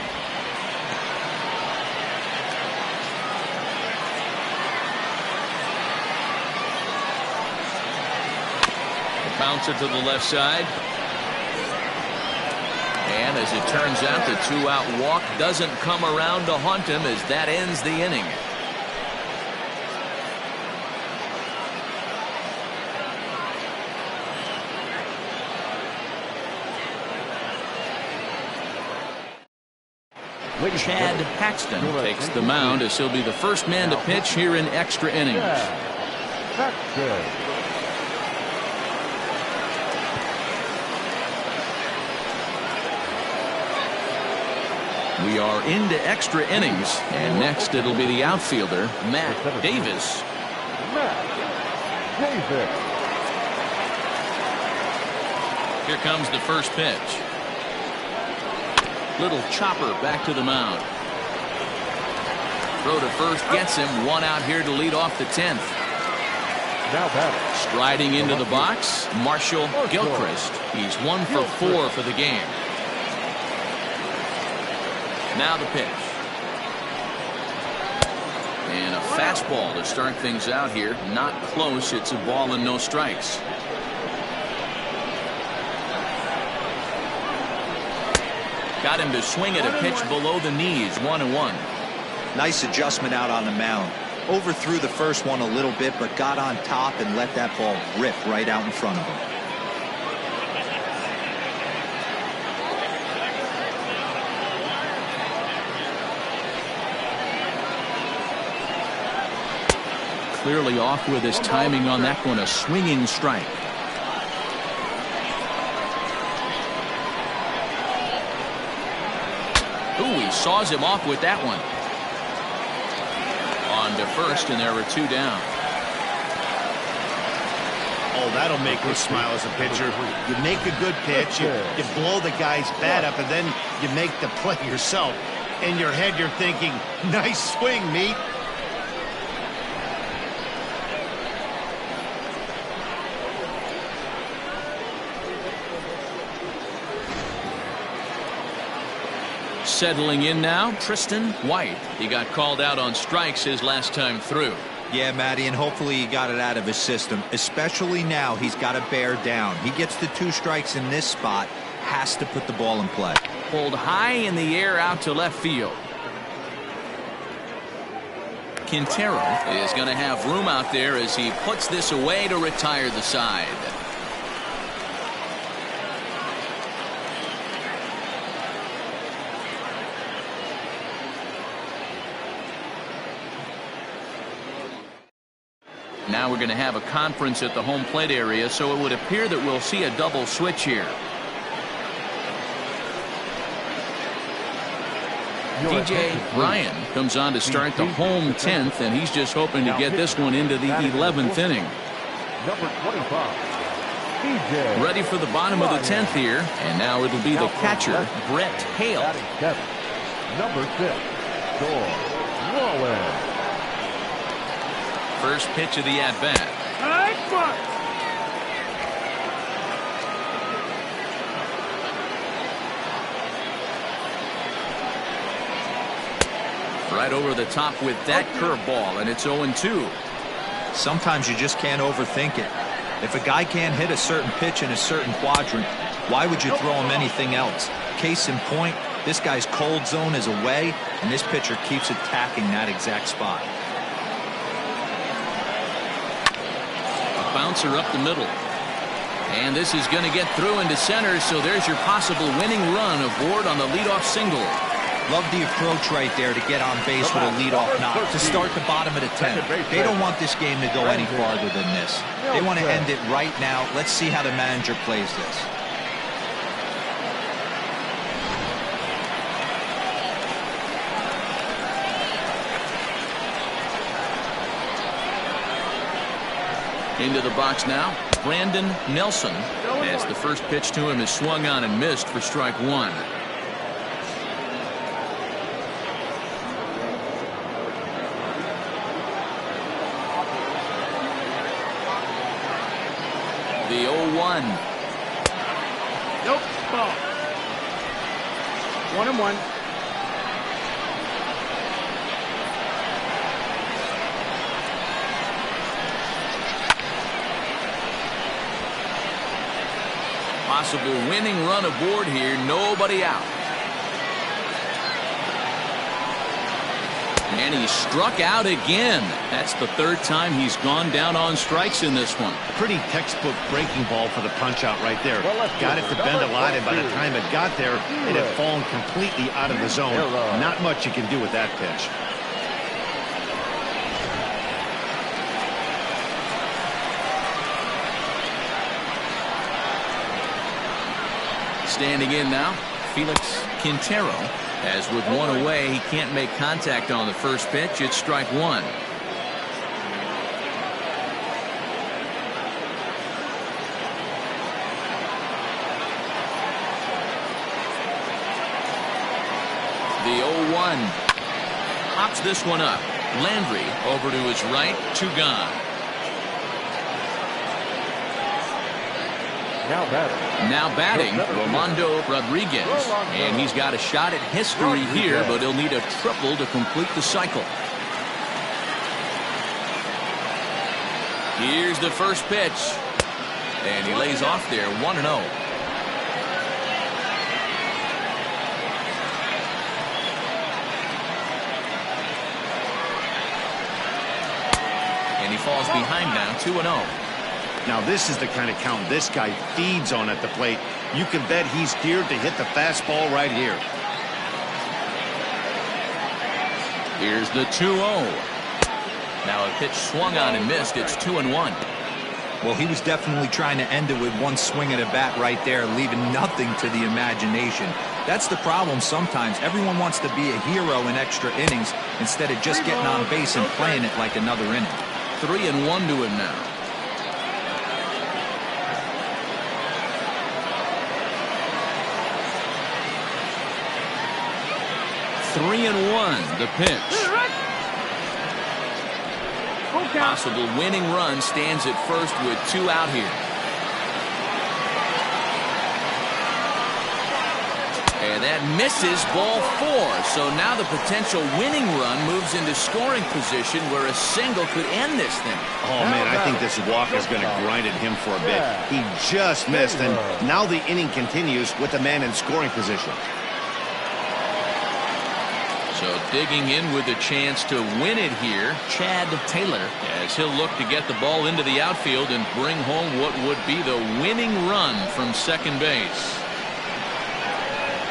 Bouncer to the left side. And as it turns out, the two-out walk doesn't come around to haunt him as that ends the inning. Chad Paxton takes the mound as he'll be the first man to pitch here in extra innings. We are into extra innings, and next it'll be the outfielder, Matt Davis. Here comes the first pitch. Little chopper back to the mound. Throw to first gets him. One out here to lead off the 10th. Striding into the box, Marshall Gilchrist. He's 1 for 4 for the game. Now the pitch. And a fastball to start things out here. Not close. It's a ball and no strikes. Got him to swing at a pitch below the knees. 1-1. Nice adjustment out on the mound. Overthrew the first one a little bit, but got on top and let that ball rip right out in front of him. Clearly off with his timing on that one. A swinging strike. Ooh, he saws him off with that one. On to first, and there were 2 down. Oh, that'll make you smile as a pitcher. You make a good pitch, you blow the guy's bat up, and then you make the play yourself. In your head, you're thinking, nice swing, meat. Settling in now, Tristan White. He got called out on strikes his last time through. Yeah, Matty, and hopefully he got it out of his system. Especially now, he's got to bear down. He gets the 2 strikes in this spot, has to put the ball in play. Pulled high in the air out to left field. Quintero is going to have room out there as he puts this away to retire the side. Now we're going to have a conference at the home plate area, so it would appear that we'll see a double switch here. DJ Ryan comes on to start the home 10th, and he's just hoping to get this one into the 11th inning. Number 25. Ready for the bottom of the 10th here, and now it'll be the catcher, Brett Hale. Number 6. Rollins. First pitch of the at-bat. Right over the top with that curveball, and it's 0-2. Sometimes you just can't overthink it. If a guy can't hit a certain pitch in a certain quadrant, why would you throw him anything else? Case in point, this guy's cold zone is away, and this pitcher keeps attacking that exact spot. Bouncer up the middle, and this is going to get through into center, so there's your possible winning run aboard on the leadoff single. Love the approach right there to get on base with a leadoff knock to start the bottom of the 10th. They don't want this game to go any farther than this. They want to end it right now. Let's see how the manager plays this. Into the box now, Brandon Nelson, as the first pitch to him is swung on and missed for strike 1. The 0-1. Nope, ball. 1-1. Possible winning run aboard here. Nobody out. And he struck out again. That's the third time he's gone down on strikes in this one. Pretty textbook breaking ball for the punch out right there. Got it to bend a lot, and by the time it got there, it had fallen completely out of the zone. Not much you can do with that pitch. Standing in now, Felix Quintero. As with one away, he can't make contact on the first pitch. It's strike one. The 0-1. Pops this one up. Landry over to his right. 2 gone. Now batting, Rolando Rodriguez. And he's got a shot at history here, but he'll need a triple to complete the cycle. Here's the first pitch. And he lays off there, 1-0. And he falls behind now, 2-0. Now this is the kind of count this guy feeds on at the plate. You can bet he's geared to hit the fastball right here. Here's the 2-0. Now a pitch swung on and missed. It's 2-1. Well, he was definitely trying to end it with one swing of the bat right there, leaving nothing to the imagination. That's the problem sometimes. Everyone wants to be a hero in extra innings instead of just getting on base and playing it like another inning. 3-1 to him now. Three and 1, the pitch. Possible winning run stands at first with 2 out here. And that misses, ball 4. So now the potential winning run moves into scoring position where a single could end this thing. Oh, man, I think this walk is going to grind at him for a bit. He just missed, and now the inning continues with the man in scoring position. So digging in with a chance to win it here, Chad Taylor, as he'll look to get the ball into the outfield and bring home what would be the winning run from second base.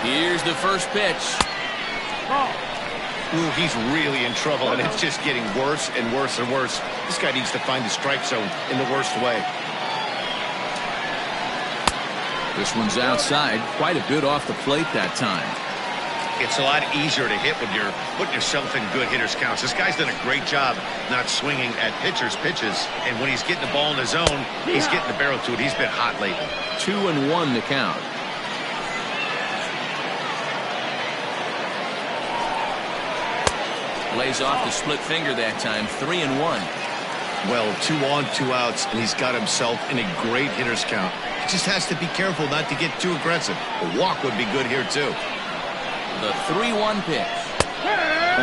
Here's the first pitch. Ooh, he's really in trouble, and it's just getting worse and worse and worse. This guy needs to find the strike zone in the worst way. This one's outside, quite a bit off the plate that time. It's a lot easier to hit when you're putting yourself in good hitters counts. This guy's done a great job not swinging at pitchers' pitches. And when he's getting the ball in the zone, he's getting the barrel to it. He's been hot lately. 2-1 to count. Lays off the split finger that time. 3-1. Well, 2 on, 2 outs, and he's got himself in a great hitter's count. He just has to be careful not to get too aggressive. A walk would be good here, too. The 3-1 pitch.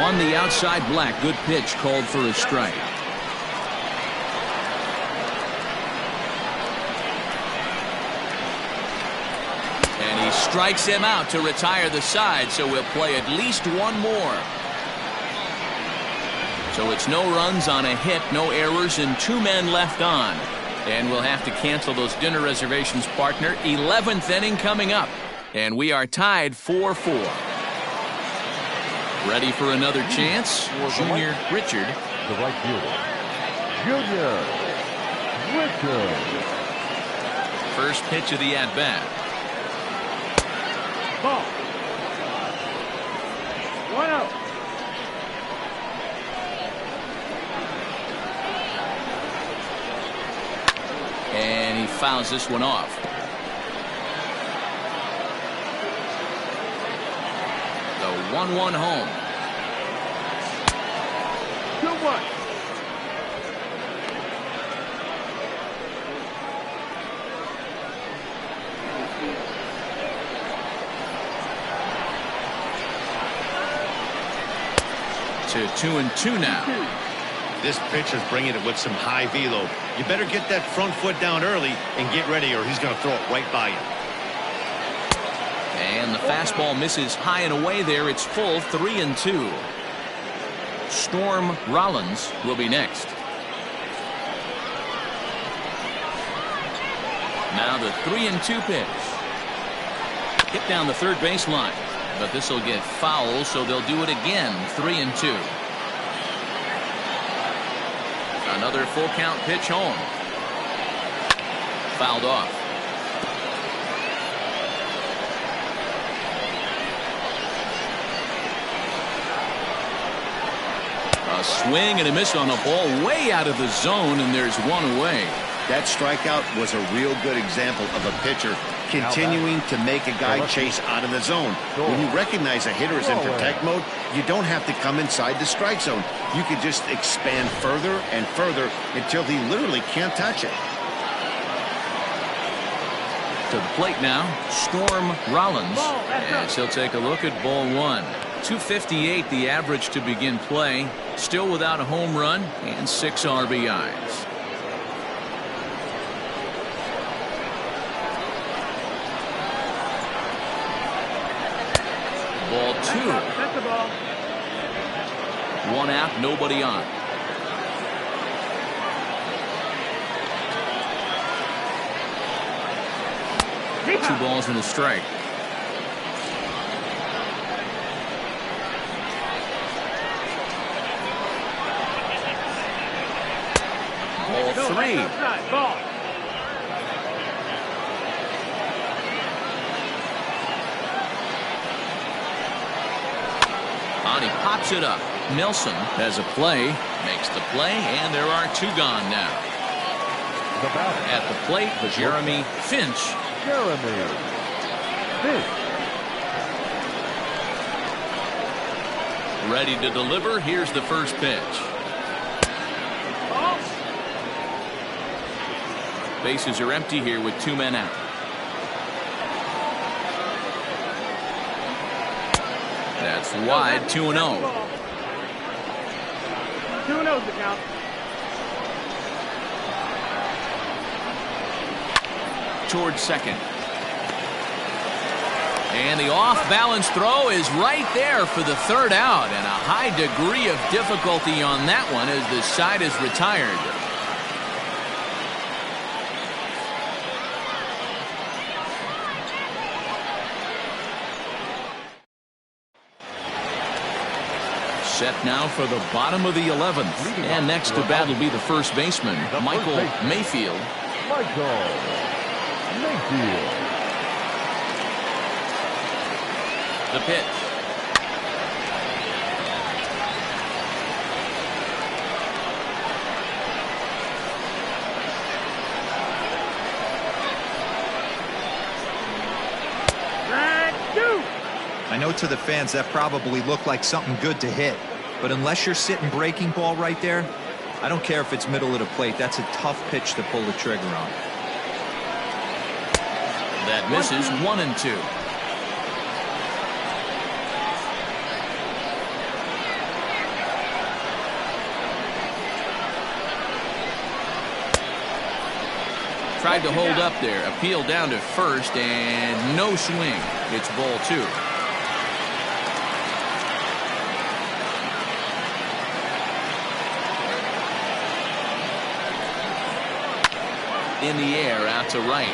On the outside black. Good pitch called for a strike. And he strikes him out to retire the side, so we'll play at least one more. So it's no runs on a hit, no errors, and 2 men left on. And we'll have to cancel those dinner reservations, partner. 11th inning coming up. And we are tied 4-4. Ready for another chance? Junior Richard. The right fielder, Junior Richard. First pitch of the at-bat. Ball. 1-0. And he fouls this one off. The 1-1 home. 2-1. to 2-2 now. This pitcher's bringing it with some high velo. You better get that front foot down early and get ready, or he's going to throw it right by you. And the fastball misses high and away there. It's full 3-2. Storm Rollins will be next. Now the 3-2 pitch. Hit down the third baseline, but this will get foul, so they'll do it again. 3-2. Another full count pitch home. Fouled off. A swing and a miss on a ball way out of the zone, and there's one away. That strikeout was a real good example of a pitcher continuing to make a guy chase out of the zone. When you recognize a hitter is in protect mode, you don't have to come inside the strike zone. You can just expand further and further until he literally can't touch it. To the plate now, Storm Rollins, as he'll take a look at ball one. 258 the average to begin play. Still without a home run and 6 RBIs. Ball 2. That's the ball. 1 out, nobody on. Yeah. 2 balls and a strike. Ball 3. Outside, ball. On, he pops it up. Nelson has a play, makes the play, and there are 2 gone now. At the plate, Jeremy Finch. Jeremy Finch. Ready to deliver. Here's the first pitch. Ball. Bases are empty here with 2 men out. That's wide. 2-0. 2-0's the count. Towards second. And the off-balance throw is right there for the 3rd out, and a high degree of difficulty on that one as the side is retired. Set now for the bottom of the 11th. And next to bat will be the first baseman, Michael Mayfield. Michael Mayfield. The pitch. I know to the fans that probably looked like something good to hit, but unless you're sitting breaking ball right there, I don't care if it's middle of the plate. That's a tough pitch to pull the trigger on. That misses. 1-2. Tried to hold up there. Appeal down to first and no swing. It's ball 2. In the air out to right.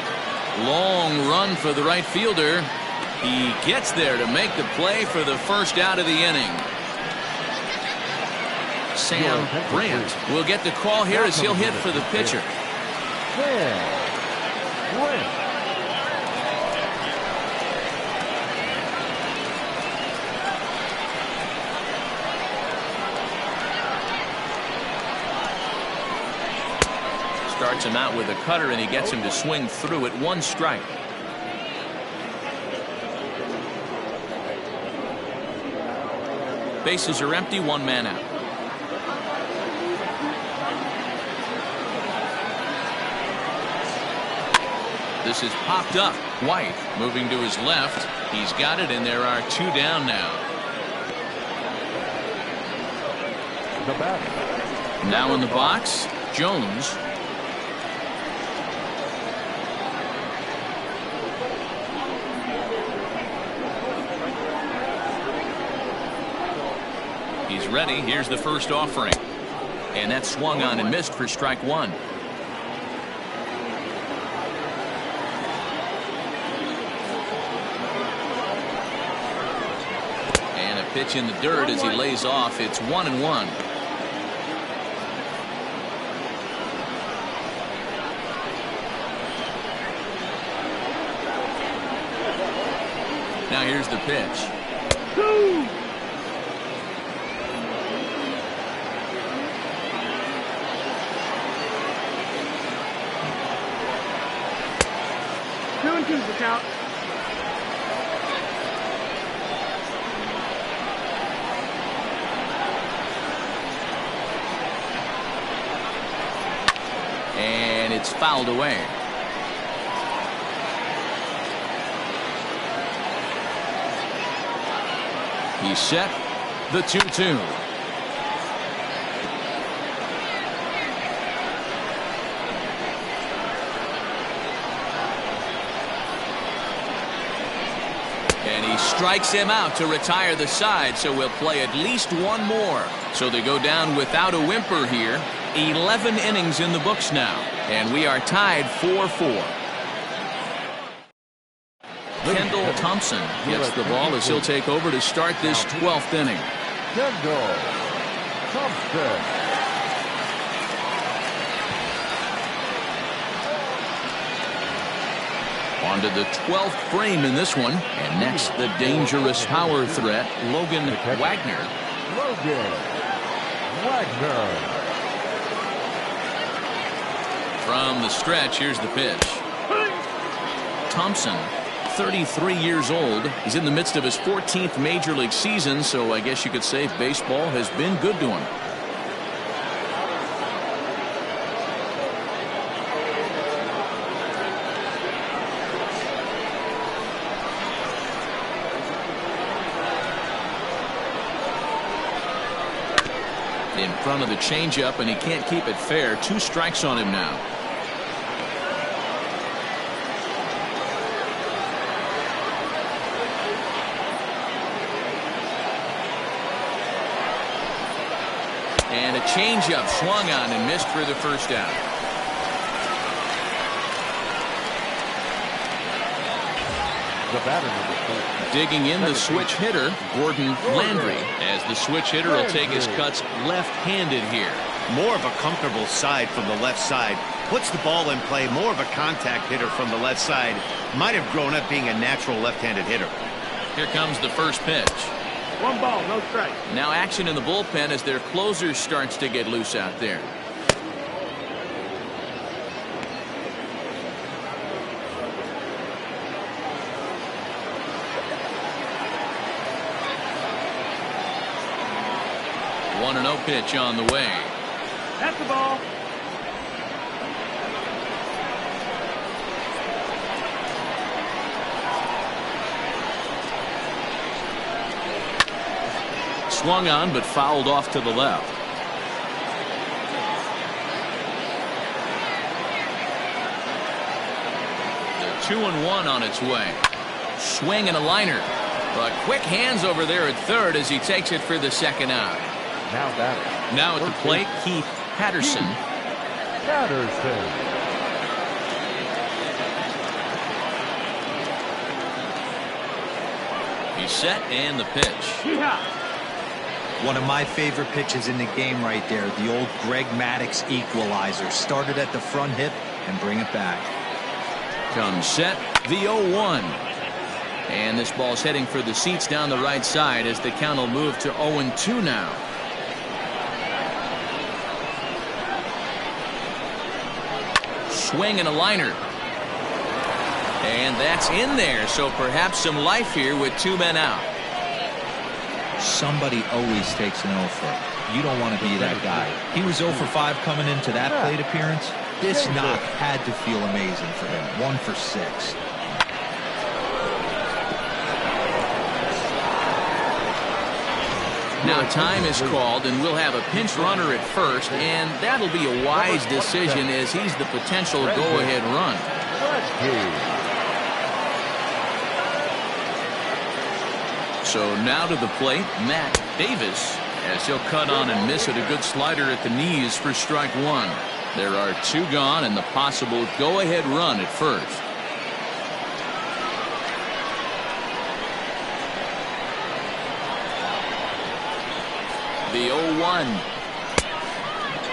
Long run for the right fielder. He gets there to make the play for the first out of the inning. Sam Brandt will get the call here as he'll hit for the pitcher. Sam Brandt. Starts him out with a cutter, and he gets him to swing through it. 1 strike. Bases are empty. 1 man out. This is popped up. White moving to his left. He's got it, and there are 2 down now. The batter. Now in the box, Jones. He's ready. Here's the first offering. And that swung on and missed for strike one. And a pitch in the dirt as he lays off. It's 1-1. Now here's the pitch. The count. And it's fouled away. He's set. The 2-2. Strikes him out to retire the side, so we'll play at least one more. So they go down without a whimper here. 11 innings in the books now, and we are tied 4-4. Kendall Thompson gets the ball as he'll take over to start this 12th inning. Kendall Thompson. On to the 12th frame in this one. And next, the dangerous power threat, Logan Wagner. Logan Wagner. From the stretch, here's the pitch. Thompson, 33 years old. He's in the midst of his 14th major league season, so I guess you could say baseball has been good to him. In front of the changeup, and he can't keep it fair. 2 strikes on him now. And a changeup swung on and missed for the first out. The batter number 4. Digging in the switch hitter, Gordon Landry, as the switch hitter will take his cuts left-handed here. More of a comfortable side from the left side. Puts the ball in play. More of a contact hitter from the left side. Might have grown up being a natural left-handed hitter. Here comes the first pitch. 1 ball, no strike. Now action in the bullpen as their closer starts to get loose out there. One and 0 pitch on the way. That's the ball. Swung on but fouled off to the left. The 2-1 on its way. Swing and a liner. But quick hands over there at third as he takes it for the second out. Now batter. Now at the plate, Keith Patterson. Patterson. He's set and the pitch. Yeah. One of my favorite pitches in the game right there. The old Greg Maddux equalizer. Started at the front hip and bring it back. Comes set, the 0-1. And this ball's heading for the seats down the right side as the count will move to 0-2 now. Swing and a liner. And that's in there, so perhaps some life here with 2 men out. Somebody always takes an 0 for. You don't want to be that guy. He was 0 for 5 coming into that plate appearance. This knock had to feel amazing for him. 1 for 6. Now time is called, and we'll have a pinch runner at first, and that'll be a wise decision as he's the potential go-ahead run. So now to the plate, Matt Davis, as he'll cut on and miss it. A good slider at the knees for strike one. There are two gone and the possible go-ahead run at first. The 0-1.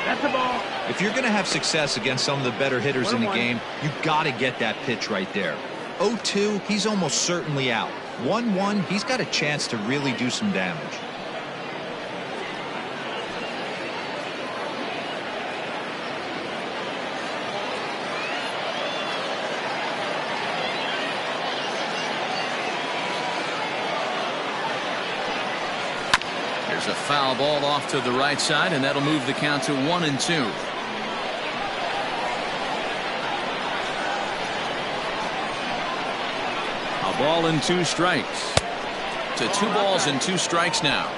That's the ball. If you're going to have success against some of the better hitters in the game, you got to get that pitch right there. 0-2, he's almost certainly out. 1-1, he's got a chance to really do some damage. There's a foul ball off to the right side, and that'll move the count to 1-2. A ball and 2 strikes. To 2 balls and 2 strikes now.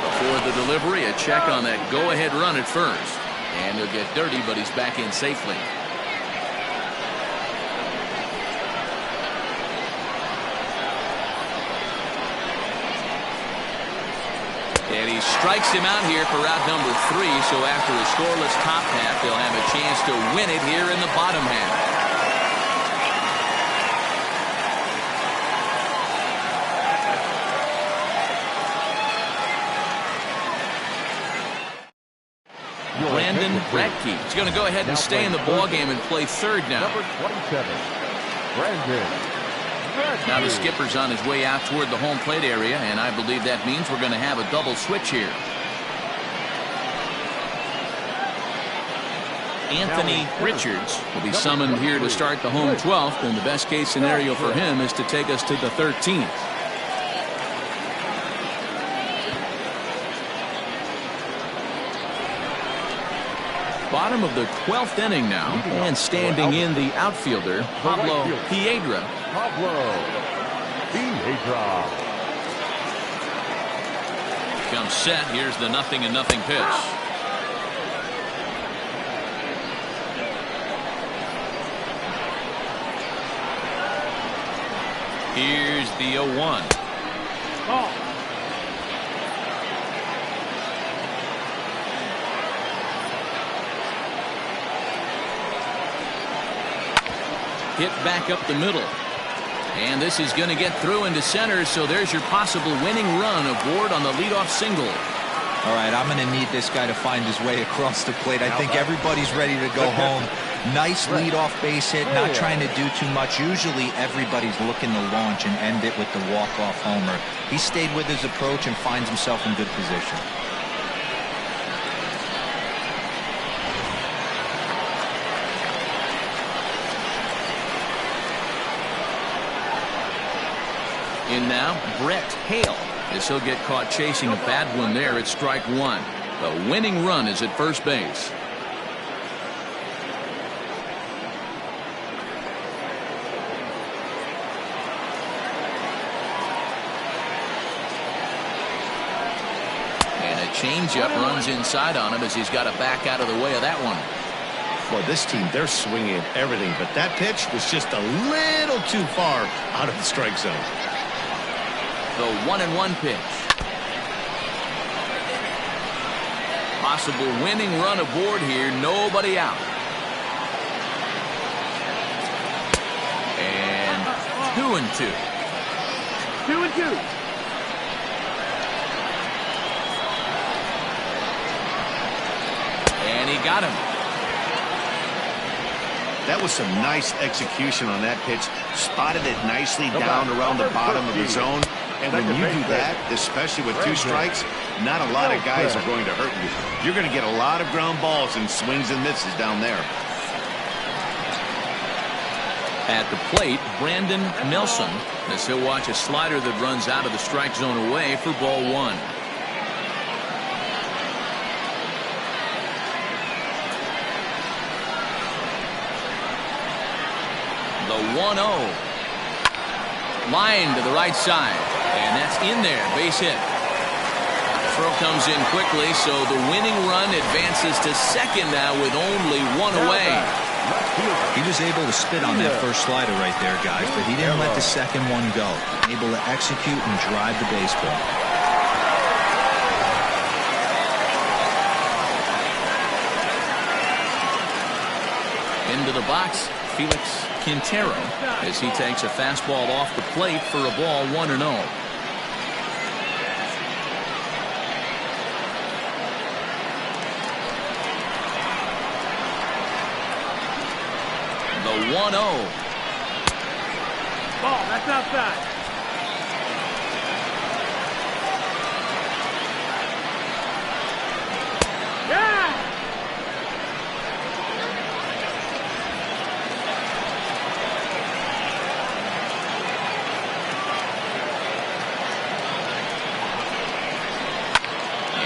Before the delivery, a check on that go-ahead run at first. And he'll get dirty, but he's back in safely. And he strikes him out here for out number 3. So after a scoreless top half, they'll have a chance to win it here in the bottom half. Brandon Radke is going to go ahead and stay in the ballgame and play third now. Number 27, Brandon. Now the skipper's on his way out toward the home plate area, and I believe that means we're going to have a double switch here. Anthony Richards will be summoned here to start the home 12th, and the best case scenario for him is to take us to the 13th. Bottom of the 12th inning now, and standing in the outfielder, Pablo Piedra. Comes set. Here's the 0-0 pitch. Here's the 0-1. Ball. Hit back up the middle. And this is going to get through into center, so there's your possible winning run aboard on the leadoff single. All right, I'm going to need this guy to find his way across the plate. I think everybody's ready to go home. Nice leadoff base hit, not trying to do too much. Usually everybody's looking to launch and end it with the walk-off homer. He stayed with his approach and finds himself in good position. In now, Brett Hale, as he'll get caught chasing a bad one there at strike 1. The winning run is at first base. And a changeup runs inside on him as he's got to back out of the way of that one. Well, this team, they're swinging everything, but that pitch was just a little too far out of the strike zone. The 1-1 pitch. Possible winning run aboard here. Nobody out. And 2-2. 2-2. And he got him. That was some nice execution on that pitch. Spotted it nicely down around the bottom of the zone. And when you do that, especially with 2 strikes, not a lot of guys are going to hurt you. You're going to get a lot of ground balls and swings and misses down there. At the plate, Brandon Nelson, as he'll watch a slider that runs out of the strike zone away for ball 1. The 1-0. Line to the right side. And that's in there. Base hit. Throw comes in quickly, so the winning run advances to second now with only one away. He was able to spit on that first slider right there, guys, but he didn't let the second one go. Able to execute and drive the baseball. Into the box, Felix Quintero, as he takes a fastball off the plate for a ball 1-0. The 1-0. Ball, that's outside. Yeah!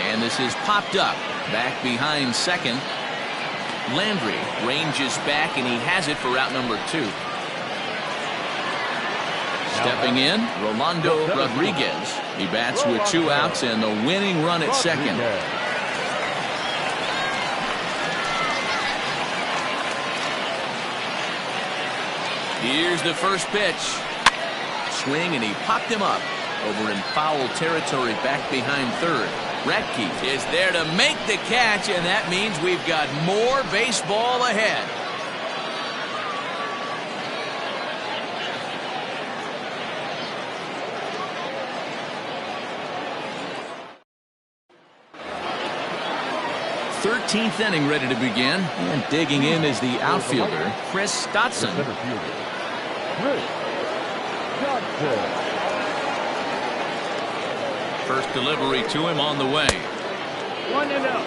And this is popped up. Back behind second. Landry ranges back, and he has it for out number 2. Stepping in, Rolando Rodriguez. He bats with 2 outs and the winning run at second. Here's the first pitch. Swing, and he popped him up over in foul territory back behind third. Radke is there to make the catch, and that means we've got more baseball ahead. Thirteenth inning ready to begin, and digging in is the outfielder, Chris Dotson. First delivery to him on the way. 1-0.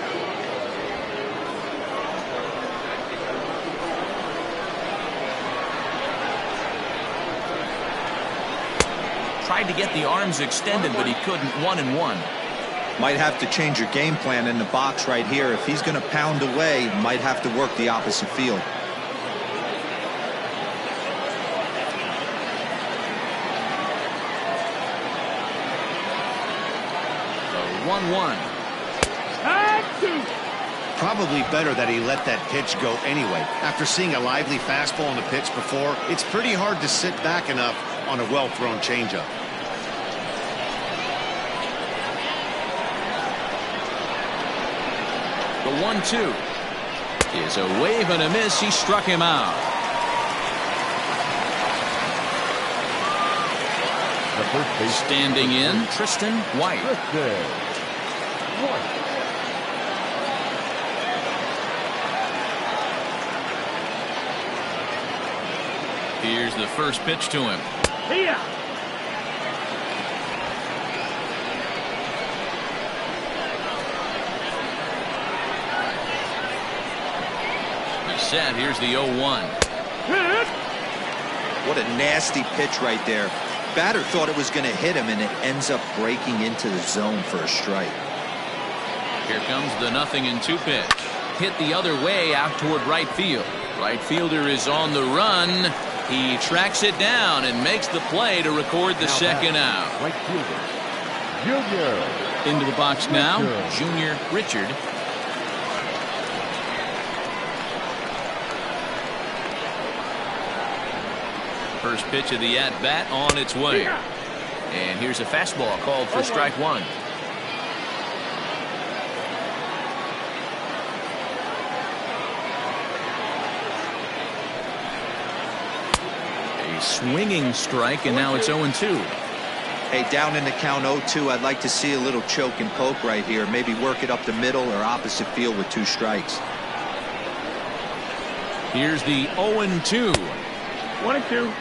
Tried to get the arms extended, but he couldn't. 1-1. Might have to change your game plan in the box right here. If he's going to pound away, might have to work the opposite field. The 1-1. Probably better that he let that pitch go anyway. After seeing a lively fastball on the pitch before, it's pretty hard to sit back enough on a well-thrown changeup. The 1-2 is a wave and a miss. He struck him out. Standing in, Tristan White. Here's the first pitch to him. Here. Set. Here's the 0-1. What a nasty pitch right there. Batter thought it was going to hit him, and it ends up breaking into the zone for a strike. Here comes the 0-2 pitch. Hit the other way out toward right field. Right fielder is on the run. He tracks it down and makes the play to record the second out. Right fielder, Junior. Into the box now, Junior Richard. First pitch of the at-bat on its way. And here's a fastball called for strike 1. A swinging strike, and now it's 0-2. Hey, down in the count 0-2, I'd like to see a little choke and poke right here. Maybe work it up the middle or opposite field with 2 strikes. Here's the 0-2. 1-2.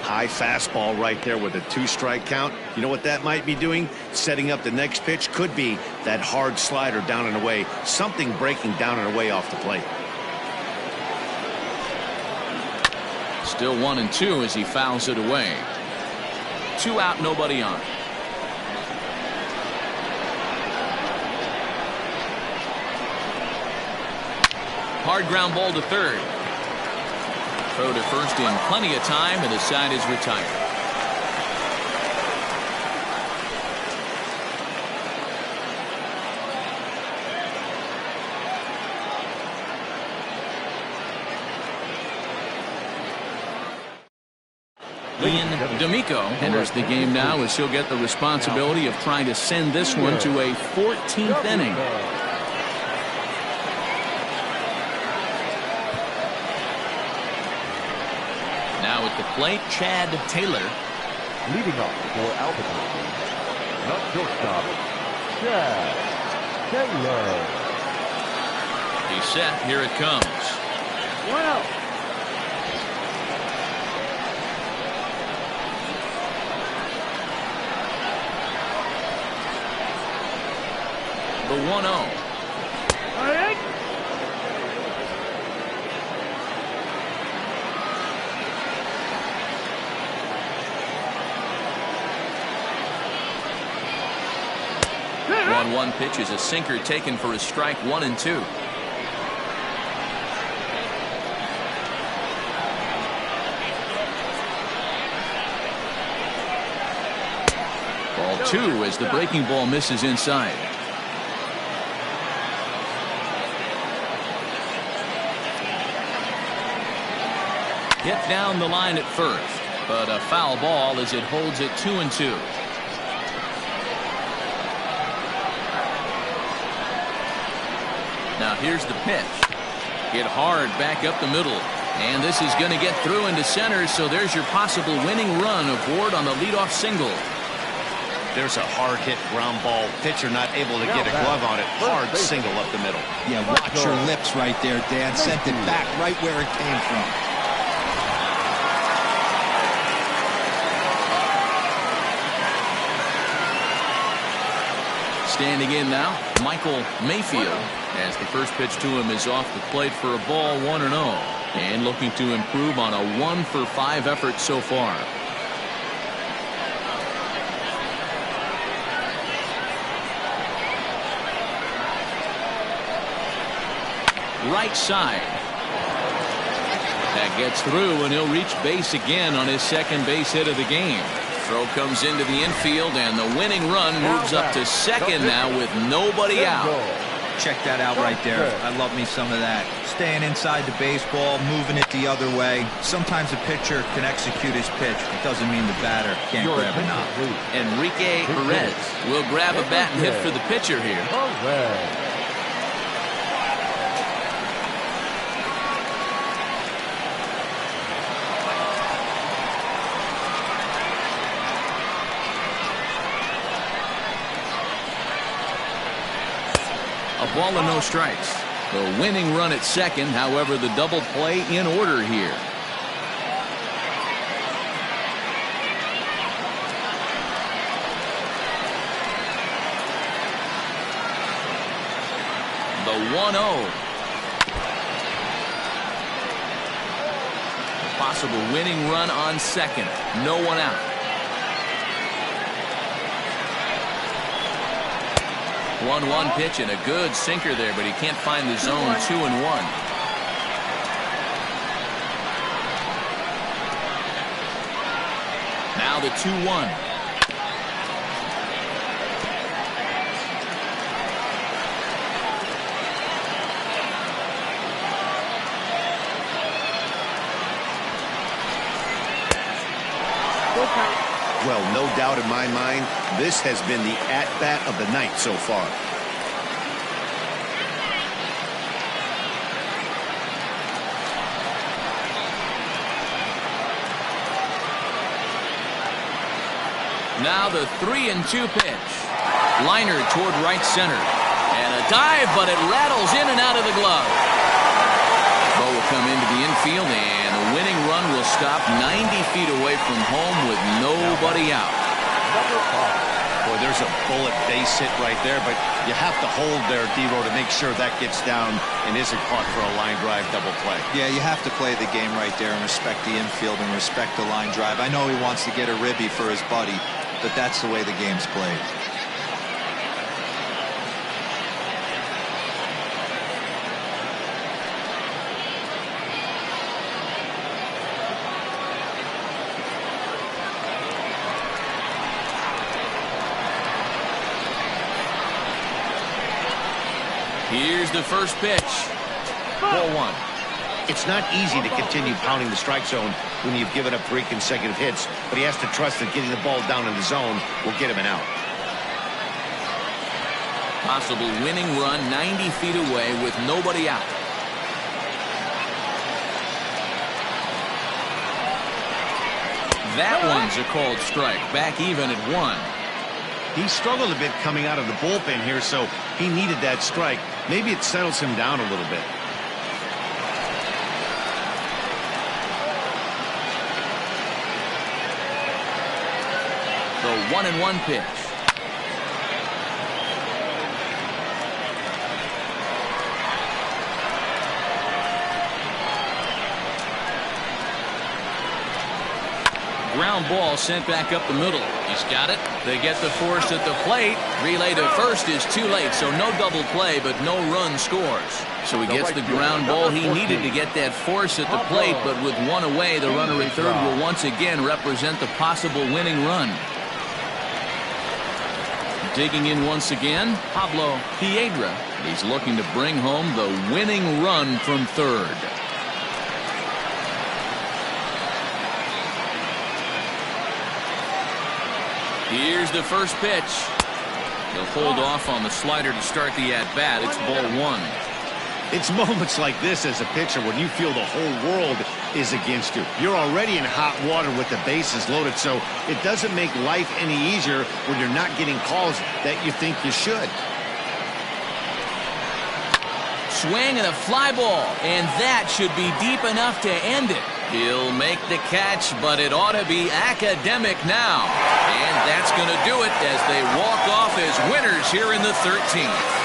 High fastball right there with a 2-strike count. You know what that might be doing? Setting up the next pitch. Could be that hard slider down and away. Something breaking down and away off the plate. Still 1-2 as he fouls it away. 2 out, nobody on. Hard ground ball to third. Throw to first in plenty of time, and the side is retired. Ian D'Amico enters the game now as he'll get the responsibility of trying to send this one to a 14th inning. Now at the plate, Chad Taylor. Leading off for Albuquerque, not shortstop, Chad Taylor. He's set. Here it comes. Well. The 1-0. All right. The 1-1 pitch is a sinker taken for a strike. 1-2. Ball 2 as the breaking ball misses inside. Hit down the line at first, but a foul ball as it holds it 2-2. Now here's the pitch. Hit hard back up the middle. And this is going to get through into center, so there's your possible winning run of Ward on the leadoff single. There's a hard hit ground ball. Pitcher not able to get a glove on it. Hard single up the middle. Yeah, watch your lips right there, Dan. Sent it back right where it came from. Standing in now, Michael Mayfield, as the first pitch to him is off the plate for a ball. 1-0, and looking to improve on a 1-for-5 effort so far. Right side. That gets through, and he'll reach base again on his second base hit of the game. Throw comes into the infield, and the winning run moves up to second now with nobody out. Check that out right there. I love me some of that. Staying inside the baseball, moving it the other way. Sometimes a pitcher can execute his pitch. It doesn't mean the batter can't grab it now. Enrique Perez will grab a bat and hit for the pitcher here. A ball and no strikes. The winning run at second, however, the double play in order here. The 1-0. Possible winning run on second. No one out. 1-1 pitch and a good sinker there, but he can't find the zone. 2-1. Now the 2-1. Well, no doubt in my mind, this has been the at-bat of the night so far. Now the 3-2 pitch. Liner toward right center. And a dive, but it rattles in and out of the glove. Ball will come into the infield, and the winning run will stop 90 feet away from home with nobody out. Boy, there's a bullet base hit right there, but you have to hold there, Devo, to make sure that gets down and isn't caught for a line drive double play. Yeah, you have to play the game right there and respect the infield and respect the line drive. I know he wants to get a ribby for his buddy, but that's the way the game's played. Here's the first pitch. Ball 1. It's not easy to continue pounding the strike zone when you've given up 3 consecutive hits, but he has to trust that getting the ball down in the zone will get him an out. Possible winning run 90 feet away with nobody out. That one's a called strike. Back even at 1. He struggled a bit coming out of the bullpen here, so he needed that strike. Maybe it settles him down a little bit. The 1-1 pitch. Ground ball sent back up the middle. He's got it. They get the force at the plate. Relay to first is too late, so no double play, but no run scores. So he gets the ground ball he needed to get that force at the plate, but with 1 away, the runner at third will once again represent the possible winning run. Digging in once again, Pablo Piedra. He's looking to bring home the winning run from third. Here's the first pitch. He'll hold off on the slider to start the at-bat. It's ball 1. It's moments like this as a pitcher when you feel the whole world is against you. You're already in hot water with the bases loaded, so it doesn't make life any easier when you're not getting calls that you think you should. Swing and a fly ball, and that should be deep enough to end it. He'll make the catch, but it ought to be academic now. And that's going to do it as they walk off as winners here in the 13th.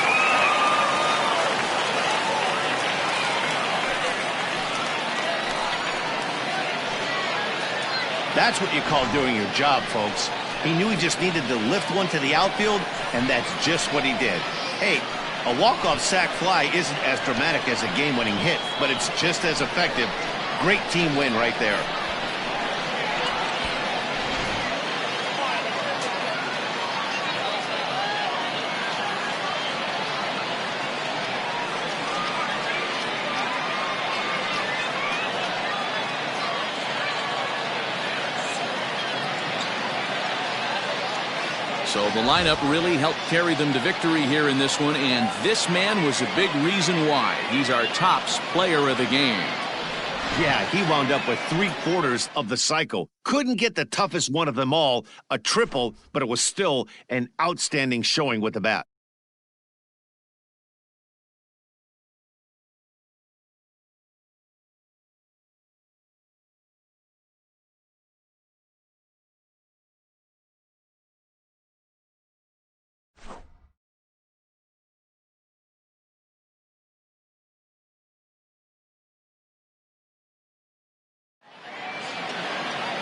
That's what you call doing your job, folks. He knew he just needed to lift one to the outfield, and that's just what he did. Hey, a walk-off sac fly isn't as dramatic as a game-winning hit, but it's just as effective. Great team win right there. So the lineup really helped carry them to victory here in this one, and this man was a big reason why. He's our tops player of the game. Yeah, he wound up with 3/4 of the cycle. Couldn't get the toughest one of them all, a triple, but it was still an outstanding showing with the bat.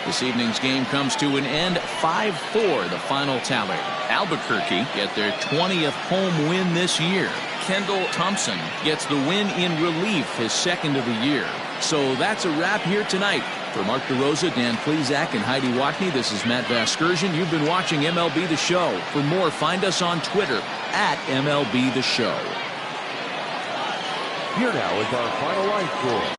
This evening's game comes to an end, 5-4, the final tally. Albuquerque get their 20th home win this year. Kendall Thompson gets the win in relief, his second of the year. So that's a wrap here tonight. For Mark DeRosa, Dan Plesac, and Heidi Watney, this is Matt Vasgersian. You've been watching MLB The Show. For more, find us on Twitter at MLB The Show. Here now is our final line score.